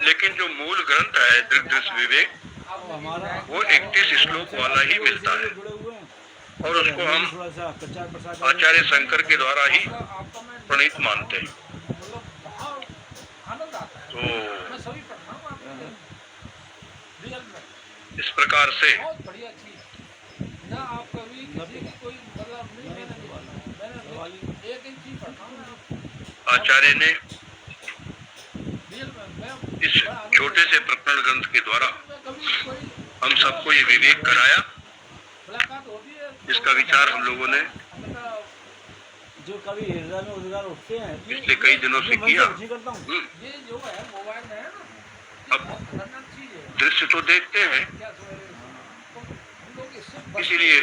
Speaker 1: लेकिन जो मूल ग्रंथ है दृग्दृश्य विवेक
Speaker 3: अब
Speaker 2: हमारा
Speaker 1: वो 31 श्लोक वाला ही मिलता है
Speaker 2: जुड़े हुए हैं।
Speaker 1: और उसको हम
Speaker 2: थोड़ा सा प्रचार प्रसार
Speaker 1: आचार्य शंकर के द्वारा ही
Speaker 3: आपका मैं
Speaker 1: प्रणीत मानते हैं।
Speaker 3: मतलब बहुत आनंद आता है।
Speaker 1: तो
Speaker 3: मैं सभी पढ़ता हूँ आपके रियल में
Speaker 1: इस प्रकार से
Speaker 3: बहुत बढ़िया चीज ना। आप कभी किसी की कोई मतलब नहीं, मैंने एक चीज पढ़ता हूँ
Speaker 1: आचार्य ने
Speaker 3: रियल में। मैं
Speaker 1: इस छोटे से प्रकरण ग्रंथ के द्वारा
Speaker 3: कभी कोई
Speaker 1: हम सबको ये विवेक कराया,
Speaker 3: मुलाकात होती है
Speaker 1: जिसका विचार हम लोगों ने
Speaker 2: जो कभी हृदय में उद्गार उठते हैं
Speaker 1: पिछले कई दिनों से किया।
Speaker 2: करता हूँ।
Speaker 3: ये जो है मोबाइल में है ना,
Speaker 1: अब
Speaker 3: खतरनाक चीज है।
Speaker 1: दृश्य तो देखते हैं,
Speaker 3: क्या तो हम लोग इससे बच
Speaker 1: इसीलिए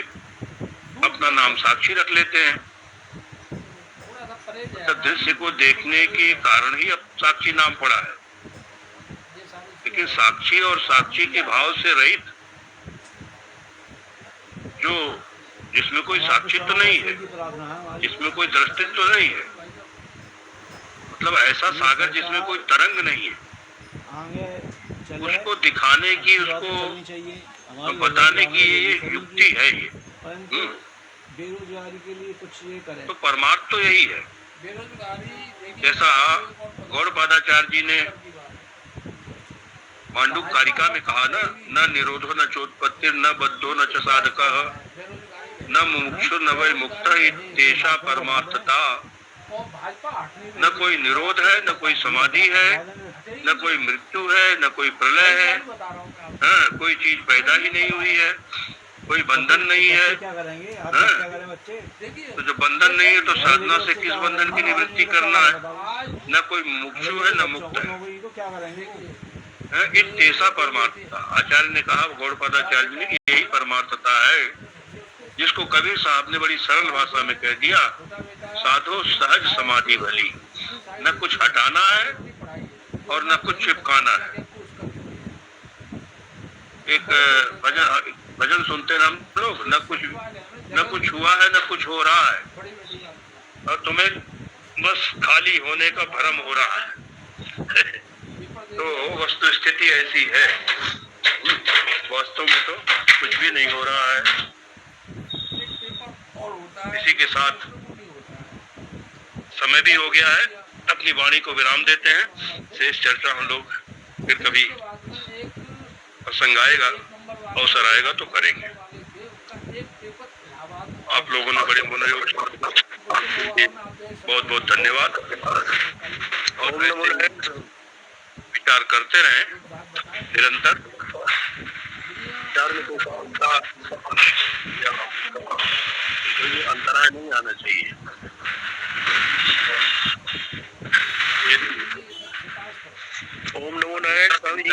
Speaker 1: अपना नाम साक्षी रख लेते हैं।
Speaker 3: थोड़ा सा परहेज है।
Speaker 1: तो दृश्य को देखने के कारण ही अब साक्षी नाम पड़ा है,
Speaker 3: ये सारी
Speaker 1: लेकिन साक्षी और साक्षी के भाव से रहित जो जिसमें कोई साक्षित्व नहीं है, जिसमें कोई दृष्टित्व नहीं है, मतलब ऐसा सागर जिसमें कोई तरंग नहीं है,
Speaker 2: आगे चले
Speaker 1: उसको दिखाने की,
Speaker 2: चलनी
Speaker 1: उसको
Speaker 2: चाहिए।
Speaker 1: बताने की ये युक्ति है ये।
Speaker 2: परंतु बेरोजगारी के लिए कुछ ये करें।
Speaker 1: तो परमार्थ तो यही है।
Speaker 3: बेरोजगारी देखिए,
Speaker 1: जैसा गौड़पादाचार्य जी ने मांडू कारिका में कहा ना, न निरोधो न चोत्पत्ति न बद्धो न च साधकः
Speaker 3: बेरोजगारी
Speaker 1: न मुमुक्षु न वै मुक्त तेषा परमार्थता।
Speaker 3: और भाजपा हटने
Speaker 1: न कोई निरोध है, न कोई समाधि है, न कोई मृत्यु है, न कोई प्रलय है,
Speaker 3: बता रहा हूँ मैं आपको।
Speaker 1: हाँ, कोई चीज पैदा ही नहीं हुई है, कोई बंधन नहीं है।
Speaker 2: क्या करेंगे आप?
Speaker 1: हाँ।
Speaker 2: क्या करें बच्चे?
Speaker 3: देखिए
Speaker 1: तो जब बंधन नहीं है तो साधना से किस बंधन की निवृत्ति करना है?
Speaker 3: आज
Speaker 1: न कोई मुमुक्षु है न मुक्त है,
Speaker 2: नौकरी तो क्या करेंगे?
Speaker 1: हाँ, इन तेसा परमार्थता। आचार्य ने कहा, गौड़पादाचार्य जी ने, कि यही परमार्थता है, जिसको कबीर साहब ने बड़ी सरल भाषा में कह दिया, साधो सहज समाधि भली। न कुछ हटाना है और न कुछ चिपकाना है। एक भजन सुनते हैं हम लोग, न कुछ हुआ है न कुछ हो रहा है, और तुम्हें बस खाली होने का भ्रम हो रहा है। तो वस्तु स्थिति ऐसी है, वास्तव में तो कुछ भी नहीं हो रहा है। इसी के साथ समय भी हो गया है, अपनी वाणी को विराम देते हैं। शेष चर्चा हम लोग फिर कभी प्रसंग आएगा, अवसर आएगा तो करेंगे। आप लोगों ने बड़े मनोयोग बहुत बहुत धन्यवाद, और ऐसे विचार करते रहें निरंतर। विचार में कोई अंतराय नहीं आना चाहिए। ओम नमो नारायण। स्वामी जी,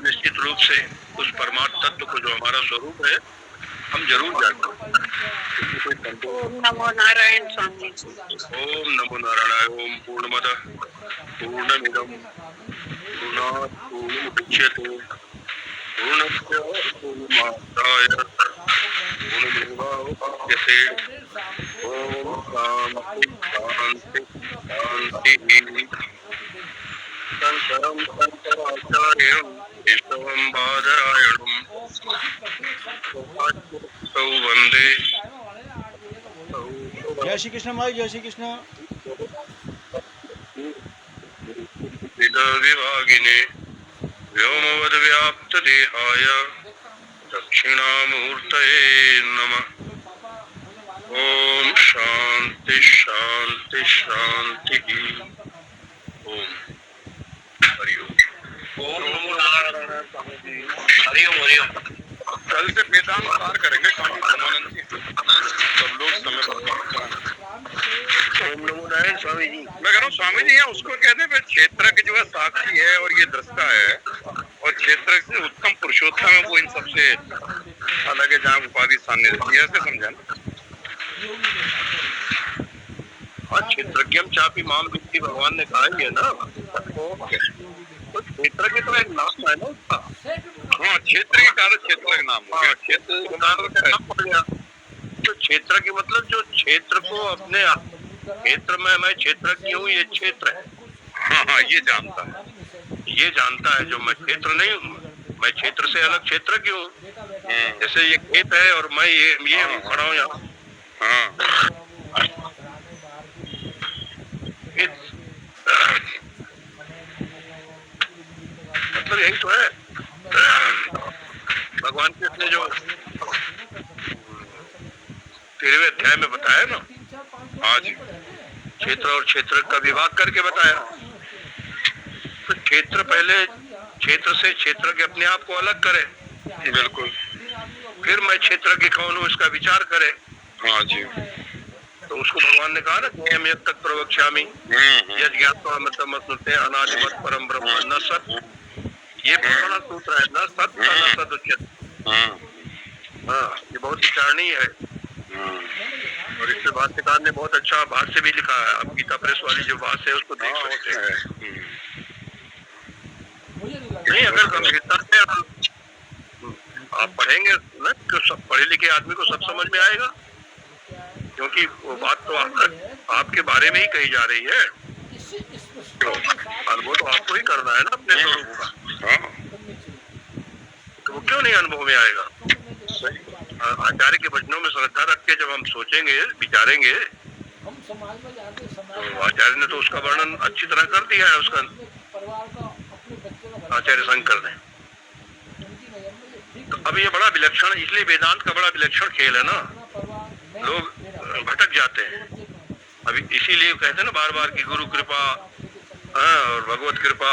Speaker 1: निश्चित रूप से उस परमात्म तत्व को जो हमारा स्वरूप है हम जरूर जानते हैं।
Speaker 4: ओम नमो नारायण स्वामी जी।
Speaker 1: ओम नमो नारायण। ओम पूर्णमद पूर्णमिदं पूर्णात् पूर्णमुदच्यते पूर्णस्य पूर्णमादाय पूर्णमेवावशिष्यते। ओम शांति शांति शांति। शंकरं शंकराचार्यं केशवं बादरायणं तौ वन्दे।
Speaker 2: जय श्री कृष्ण भाई, जय श्री कृष्ण।
Speaker 1: विभागिने व्योमवद् व्याप्त देहाय दक्षिणामूर्तये नमः। ओम शांति शांति शांति। ओम हरिओम। ओम नमो नारायण। स्वामी जी हरिओम हरिओम। कल से वेदांत पार करेंगे स्वामी ब्रह्मानंद जी, सब लोग समय पर। ओम नमो नारायण। स्वामी जी, मैं कह रहा हूँ स्वामी जी, यहाँ उसको कहते हैं क्षेत्र की जो है साक्षी है और ये दृष्टा है, और क्षेत्र से उत्तम पुरुषोत्तम है, वो इन सबसे अलग है, जहाँ उपाधि सामने रहती है, ऐसे समझा ना। और क्षेत्रज्ञम चापी माम विद्धि, भगवान ने कहा ही है ना। तो क्षेत्र के तो एक नाम है ना उसका। हाँ, क्षेत्र के कारण क्षेत्र का नाम हो गया, क्षेत्र के कारण का नाम पड़ गया। तो क्षेत्र की मतलब जो क्षेत्र को अपने क्षेत्र में मैं क्षेत्रज्ञ हूँ, ये क्षेत्र है। हाँ हाँ, ये जानता है जो मैं क्षेत्र नहीं हूँ, मैं क्षेत्र से अलग क्षेत्रज्ञ हूँ। जैसे ये खेत है और मैं ये हूँ, खड़ा हूँ यहाँ। हाँ, मतलब यही तो है। भगवान कृष्ण ने जो 13वें अध्याय में बताया ना, आज क्षेत्र और क्षेत्र का विभाग करके बताया। तो क्षेत्र पहले क्षेत्र से क्षेत्र के अपने आप को अलग करे, बिल्कुल, फिर मैं क्षेत्र के कौन हूँ इसका विचार करे। हाँ जी, तो उसको भगवान ने कहा ना, ज्ञेयं यत् तत् प्रवक्ष्यामि यद् ज्ञात्वा मत्तमश्नुते अनादिमत् परम ब्रह्म न सत्। ये बहुत बड़ा सूत्र है, न सत् न सत् उच्यते। हाँ, ये बहुत विचारणीय है। और इससे भाष्यकार ने बहुत अच्छा भाष्य भी लिखा है। आप गीता प्रेस वाली जो भाष्य है उसको देख सकते हैं। नहीं, अगर गंभीरता से आप पढ़ेंगे ना तो सब पढ़े लिखे आदमी को सब समझ में आएगा, क्योंकि वो बात तो आपके बारे में ही कही जा रही है। अनुभव तो आपको ही करना है ना अपने स्वरूप का। तो वो क्यों नहीं अनुभव में आएगा? आचार्य के वचनों में श्रद्धा रख के जब हम सोचेंगे, विचारेंगे, तो आचार्य ने तो उसका वर्णन अच्छी तरह कर दिया है। उसका आचार्य शंकर ने तो अब ये बड़ा विलक्षण, इसलिए वेदांत का बड़ा विलक्षण खेल है ना। लोग भटक जाते हैं। अभी इसीलिए कहते हैं ना बार बार की गुरु कृपा और भगवत कृपा,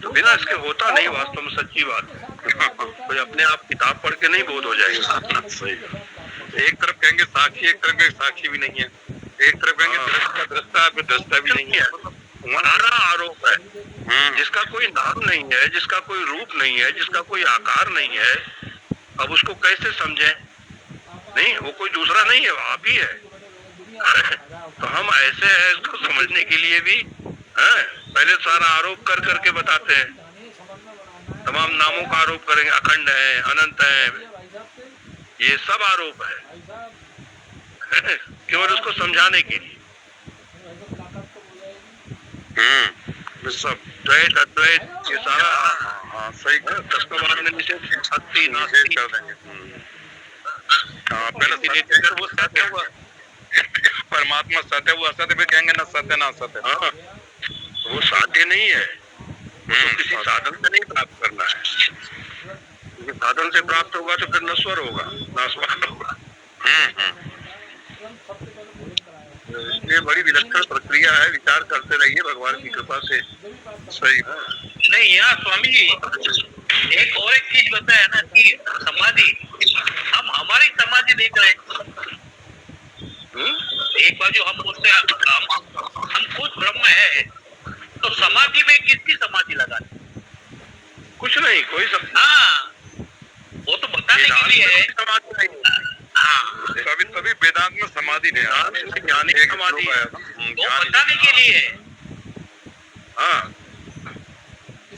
Speaker 1: तो बिना इसके होता नहीं। वास्तव में सच्ची बात है। कोई अपने आप किताब पढ़ के नहीं बोध हो जाएगा। एक तरफ कहेंगे साक्षी, एक तरफ कहेंगे साक्षी भी नहीं है, एक तरफ कहेंगे दृष्टा, दृष्टा भी नहीं है। वहां आरोप है, जिसका कोई नाम नहीं है, जिसका कोई रूप नहीं है, जिसका कोई आकार नहीं है, अब उसको कैसे समझें? नहीं, वो कोई दूसरा नहीं है, आप ही है। तो हम ऐसे हैं, इसको समझने के लिए भी पहले सारा आरोप कर करके बताते हैं। तमाम नामों का आरोप करेंगे, अखंड है, अनंत है, ये सब आरोप है केवल उसको समझाने के लिए। सब द्वैत अद्वैत ये सारा सही तत्ववाद में निषेध कर देंगे। पहले वो सत्य हुआ, परमात्मा सत्य हुआ, असत्य भी कहेंगे ना सत्य ना असत्य। हाँ, वो साध्य नहीं है, तो किसी साधन से नहीं प्राप्त करना है। क्योंकि साधन से प्राप्त होगा तो फिर नश्वर होगा, नाशवान होगा। ये बड़ी विलक्षण प्रक्रिया है, विचार करते रहिए भगवान की कृपा से। सही
Speaker 5: नहीं, यहाँ स्वामी जी एक और एक चीज बताया ना कि समाधि, हम हमारी समाधि देख रहे हैं। एक बाजू हम बोलते हैं हम खुद ब्रह्म है, तो समाधि में किसकी समाधि लगा?
Speaker 1: कुछ नहीं, कोई सब।
Speaker 5: हाँ, वो तो बताने के लिए है।
Speaker 1: समाधि नहीं।
Speaker 5: हाँ,
Speaker 1: तभी वेदांत में समाधि नहीं, ज्ञानी समाधि है,
Speaker 5: वो बताने के लिए।
Speaker 1: हाँ,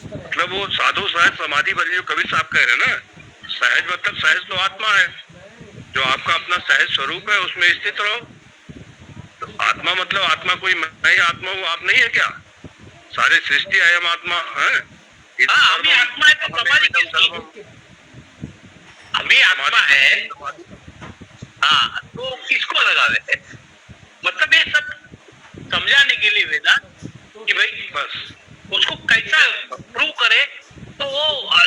Speaker 1: मतलब वो साधु सहज समाधि बनी जो कबीर साहब कह रहे हैं ना, सहज मतलब सहज तो आत्मा है, जो आपका अपना सहज स्वरूप है उसमें स्थित रहो। तो आत्मा मतलब आत्मा कोई मैं आत्मा हूँ, आप नहीं है क्या? सारे सृष्टि अयम आत्मा है।
Speaker 5: हम ही आत्मा है, तो समाधि किसकी? हम ही आत्मा है। हाँ, तो किसको लगावे? मतलब ये सब समझाने के लिए वेदांत कि भाई
Speaker 1: बस
Speaker 5: उसको कैसा प्रूव करे। तो वो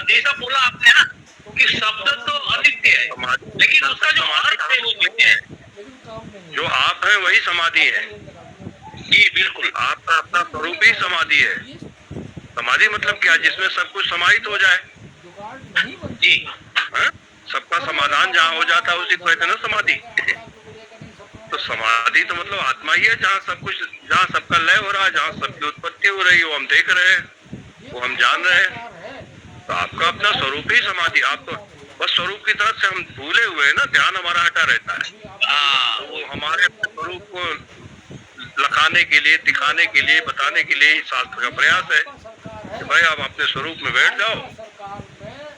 Speaker 5: जैसा बोला आपने ना कि शब्द तो अनित्य है, लेकिन उसका जो अर्थ है वो नित्य है।
Speaker 1: जो आप है वही समाधि है।
Speaker 5: जी बिल्कुल,
Speaker 1: आपका अपना स्वरूप ही समाधि है। समाधि मतलब क्या? जिसमें सब कुछ समाहित हो जाए।
Speaker 5: जी,
Speaker 1: सबका समाधान जहाँ हो जाता है उसी को कहते हैं ना समाधि। तो समाधि तो मतलब आत्मा ही है, जहाँ सब कुछ, जहाँ सबका लय हो रहा है, जहाँ सबकी उत्पत्ति हो रही है, वो हम देख रहे हैं, वो हम जान रहे हैं। तो आपका अपना स्वरूप ही समाधि। आप तो बस स्वरूप की तरफ से हम भूले हुए हैं ना, ध्यान हमारा हटा रहता है। वो हमारे स्वरूप को लखाने के लिए, दिखाने के लिए, बताने के लिए शास्त्र का प्रयास है कि भाई आप अपने स्वरूप में बैठ जाओ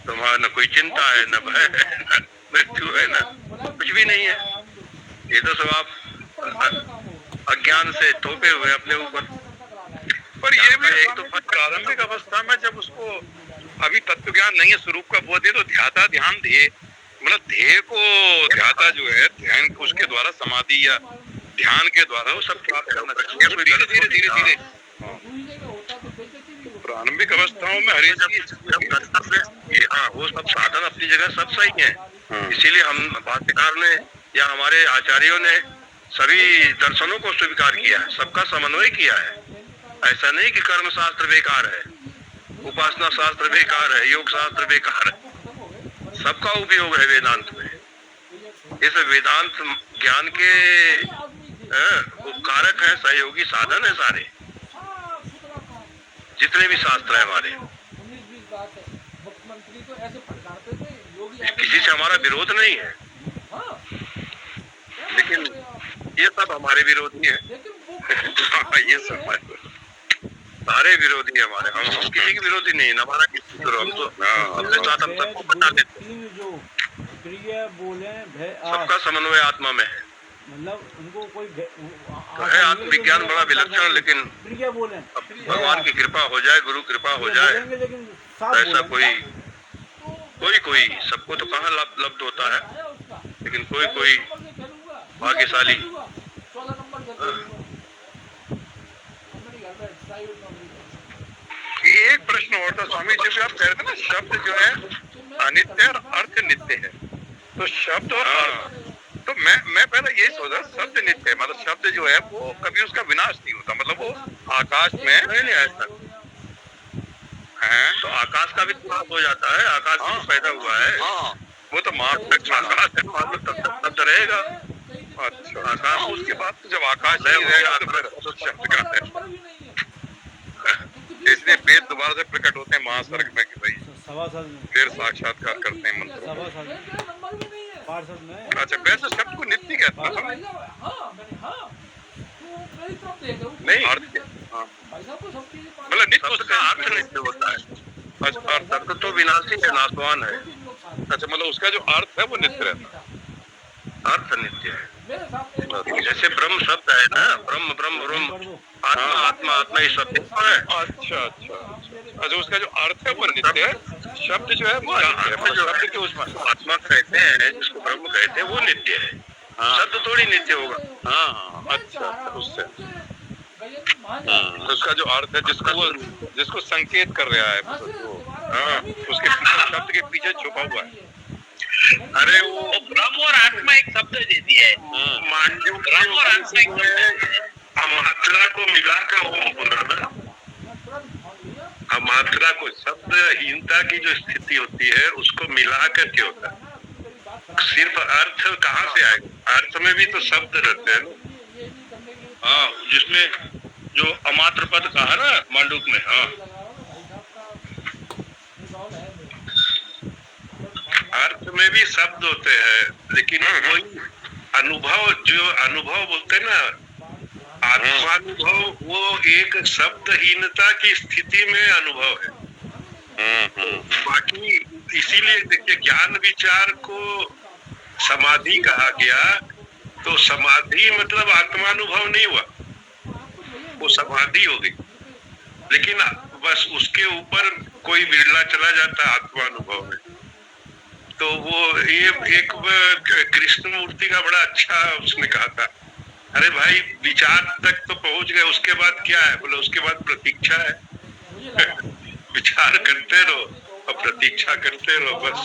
Speaker 1: तुम्हारा न कोई चिंता है, न भय है, न मृत्यु है, न कुछ भी नहीं है। ये तो सब आप अज्ञान से थोपे हुए अपने ऊपर।
Speaker 6: पर ये भी एक तो प्रारंभिक अवस्था में जब उसको अभी तत्व ज्ञान नहीं है, स्वरूप का बोध है, तो ध्याता ध्यान ध्येय, मतलब ध्येय को ध्याता जो है ध्यान उसके द्वारा समाधि या ध्यान के द्वारा वो सब प्राप्त करना चाहिए। धीरे धीरे धीरे धीरे प्रारंभिक अवस्थाओं में हर एक चीज,
Speaker 1: हाँ वो सब साधन अपनी जगह सब सही है। इसीलिए हम भाष्यकार ने या हमारे आचार्यों ने सभी दर्शनों को स्वीकार किया है, सबका समन्वय किया है। ऐसा नहीं कि कर्म शास्त्र बेकार है, उपासना शास्त्र बेकार है, योग शास्त्र बेकार है, सबका उपयोग है वेदांत में। इस वेदांत ज्ञान के उपकारक है, सहयोगी साधन है सारे जितने भी शास्त्र है हमारे। किसी से हमारा विरोध नहीं है, लेकिन ये सब हमारे विरोधी है। ये सब सारे विरोधी है हमारे। हम किसी के विरोधी नहीं, हमारा किसी को हम तो अपने साथ हम सबको बता देते हैं।
Speaker 2: तीन जो क्रिया बोले भय
Speaker 1: सबका समन्वय आत्मा में है,
Speaker 2: मतलब उनको कोई
Speaker 1: तो है आत्मविज्ञान बड़ा विलक्षण। लेकिन
Speaker 2: क्रिया बोले
Speaker 1: भगवान की कृपा हो जाए, गुरु कृपा हो जाए,
Speaker 2: लेकिन
Speaker 1: ऐसा कोई सबको तो कहाँ लब्ध होता है, लेकिन कोई भाग्यशाली।
Speaker 6: एक प्रश्न और था स्वामी जी, भी आप कह रहे थे ना शब्द जो है अनित्य और अर्थ नित्य है, तो शब्द और तो मैं पहले यही सोचा शब्द नित्य है, मतलब शब्द जो है वो कभी उसका विनाश नहीं होता, मतलब वो आकाश में
Speaker 1: नहीं ऐसा
Speaker 6: है
Speaker 1: तो आकाश का भी विनाश हो जाता है। आकाश भी पैदा हुआ है,
Speaker 6: वो तो
Speaker 1: आकाश है, मान लो तब तक शब्द रहेगा।
Speaker 6: अच्छा आकाश, उसके बाद तो जब आकाश नहीं रहेगा तो फिर तो शब्द का है। इसलिए वेद दोबारा से प्रकट होते हैं महासर्ग में कि भाई
Speaker 2: सभासद में
Speaker 6: फिर साक्षात्कार करते हैं मंत्र।
Speaker 2: सभासद पार्षद में
Speaker 6: अच्छा वैसे शब्द को नित्य कहते हैं नहीं, अर्थ मतलब नित्य
Speaker 1: शब्द का अर्थ नित्य होता है,
Speaker 6: अच्छा अर्थ
Speaker 1: शब्द तो विनाशी है, नाशवान है।
Speaker 6: अच्छा मतलब उसका जो अर्थ है वो नित्य रहता है,
Speaker 1: अर्थ नित्य है। जैसे ब्रह्म शब्द है ना, ब्रह्म ब्रह्म ब्रह्म, आत्मा आत्मा आत्मा, ये शब्द है।
Speaker 6: अच्छा अच्छा अच्छा उसका जो अर्थ है वो नित्य है, शब्द जो है वो अनित्य है,
Speaker 1: जो शब्द के उसमें आत्मा कहते हैं, जिसको ब्रह्म कहते हैं, वो नित्य है। शब्द थोड़ी नित्य होगा।
Speaker 6: हाँ अच्छा उससे तो उसका जो अर्थ है जिसको संकेत कर रहा है उसके पीछे शब्द के पीछे छुपा हुआ है।
Speaker 5: अरे वो ब्रह्म और आत्मा एक शब्द दे दिया है,
Speaker 1: मांडव
Speaker 5: ब्रह्म और आत्मा एक शब्द दे दिया है।
Speaker 1: मात्रा को मिलाकर ओम बोला ना, मात्रा को शब्दहीनता की जो स्थिति होती है उसको मिला करके होता है। सिर्फ अर्थ कहाँ से आएगा? अर्थ में भी तो शब्द रहते हैं ना। हाँ, जिसमें जो अमात्र पद कहा है ना मांडूक में। हाँ, अर्थ में भी शब्द होते हैं, लेकिन वही अनुभव, जो अनुभव बोलते हैं ना, आत्मानुभव, वो एक शब्दहीनता की स्थिति में अनुभव है। बाकी इसीलिए देखिए ज्ञान विचार को समाधि कहा गया, तो समाधि मतलब आत्मानुभव नहीं हुआ, वो समाधि हो गई। लेकिन बस उसके ऊपर कोई बिरला चला जाता है आत्मानुभव में, तो वो ये एक कृष्ण मूर्ति का बड़ा अच्छा उसने कहा था, अरे भाई विचार तक तो पहुंच गए, उसके बाद क्या है? बोले उसके बाद प्रतीक्षा है। विचार करते रहो और प्रतीक्षा करते रहो बस।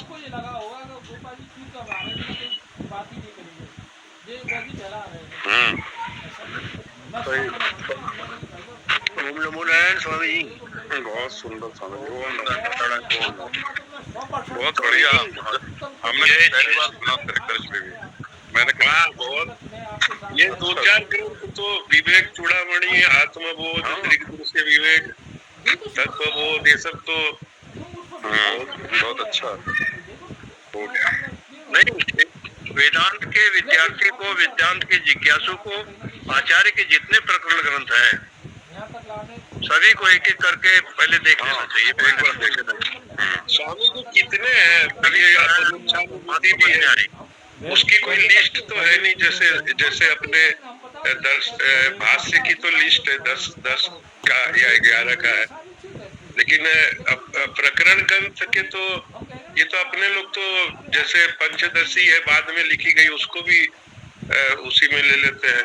Speaker 1: स्वामी जी
Speaker 6: बहुत सुंदर स्वामी जी, बहुत बढ़िया। हमने पहली बार सुना दर्श में भी, मैंने कहा बहुत
Speaker 1: ये दो चार ग्रंथ तो विवेक चूड़ामणि, आत्मबोध, त्रिगुण से विवेक, तत्वबोध, ये सब तो
Speaker 6: बहुत अच्छा हो गया।
Speaker 1: नहीं, वेदांत के विद्यार्थी को, वेदांत के जिज्ञासु को आचार्य के जितने प्रकरण ग्रंथ हैं सभी को एक एक करके पहले देख लेना चाहिए।
Speaker 6: एक बार देखे स्वामी जी कितने हैं? अभी अपरोक्षानुभूति भी है, उसकी कोई लिस्ट तो है नहीं, जैसे जैसे अपने भाष्य की तो लिस्ट है 10 का या 11 का है, लेकिन प्रकरण ग्रंथ के तो ये तो अपने लोग तो जैसे पंचदशी है बाद में लिखी गई, उसको भी उसी में ले लेते हैं।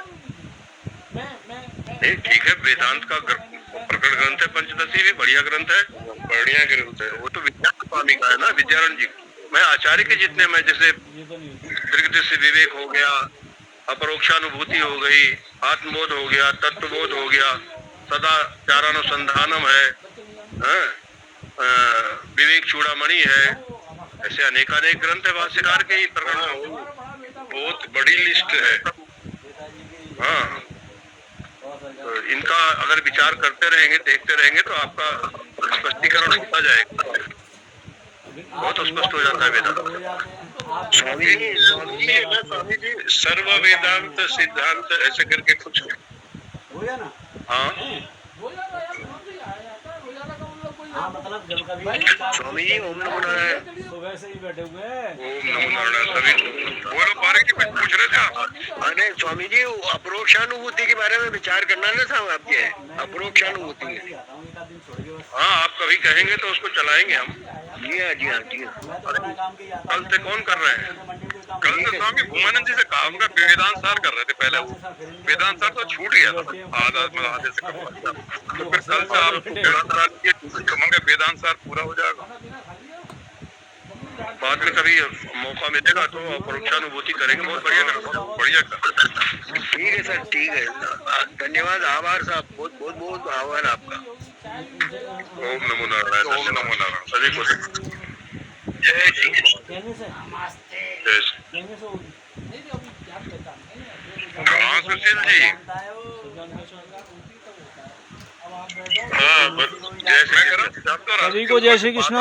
Speaker 6: नहीं ठीक है, वेदांत का प्रकरण ग्रंथ है, पंचदशी भी बढ़िया ग्रंथ है, बढ़िया ग्रंथ है। वो तो विद्यानंद स्वामी का है ना, विद्यानंद जी। मैं आचार्य के जितने में जैसे दृग्दृश्य विवेक हो गया, अपरोक्षानुभूति हो गई, आत्मबोध हो गया, तत्वबोध हो गया, सदा चारानुसंधानम है, विवेक चूड़ामणि है, ऐसे अनेकानेक ग्रंथ है भाष्यकार के ही प्रकरण। बहुत बड़ी लिस्ट है। हाँ, तो इनका अगर विचार करते रहेंगे, देखते रहेंगे तो आपका स्पष्टीकरण होता जाएगा, बहुत स्पष्ट हो जाता है वेदांत। स्वामी जी सर्व वेदांत सिद्धांत ऐसे करके कुछ
Speaker 2: हो गया ना।
Speaker 6: हाँ
Speaker 2: हाँ मतलब जब कभी
Speaker 6: स्वामी जी ओम नमो नारायण।
Speaker 2: सुबह से ही बैठे हुए हैं।
Speaker 6: ओम नमो नारायण। सभी बोलो पारे की कुछ पूछ रहे थे आप?
Speaker 7: अरे स्वामी जी अपरोक्षानुभूति के बारे में विचार करना ना था आपके, अपरोक्षानुभूति।
Speaker 6: हाँ आप कभी कहेंगे तो उसको चलाएंगे हम।
Speaker 7: जी हाँ जी हाँ जी हाँ।
Speaker 6: कल से कौन कर रहे हैं? कल से स्वामी भूमानंद जी से कहा, उनका वेदांत सार कर रहे थे पहले, वो वेदांत सार तो छूट गया था आधे से कम। तो फिर कल से आप वेदांत सार के वेदांत सार पूरा हो जाएगा। बाद में कभी मौका मिलेगा तो अपरोक्षानुभूति करेंगे, बहुत बढ़िया
Speaker 7: ठीक है सर, ठीक है, धन्यवाद, आभार साहब, बहुत बहुत बहुत आभार आपका।
Speaker 6: ओम नमो नारायण। ओम नमो नारायण। सभी को जय श्री
Speaker 2: कहने से
Speaker 6: जय श्री।
Speaker 2: कहने से होगी।
Speaker 6: हाँ सुशील जी। हाँ जय श्री कृष्ण।
Speaker 2: सभी को जय श्री कृष्ण।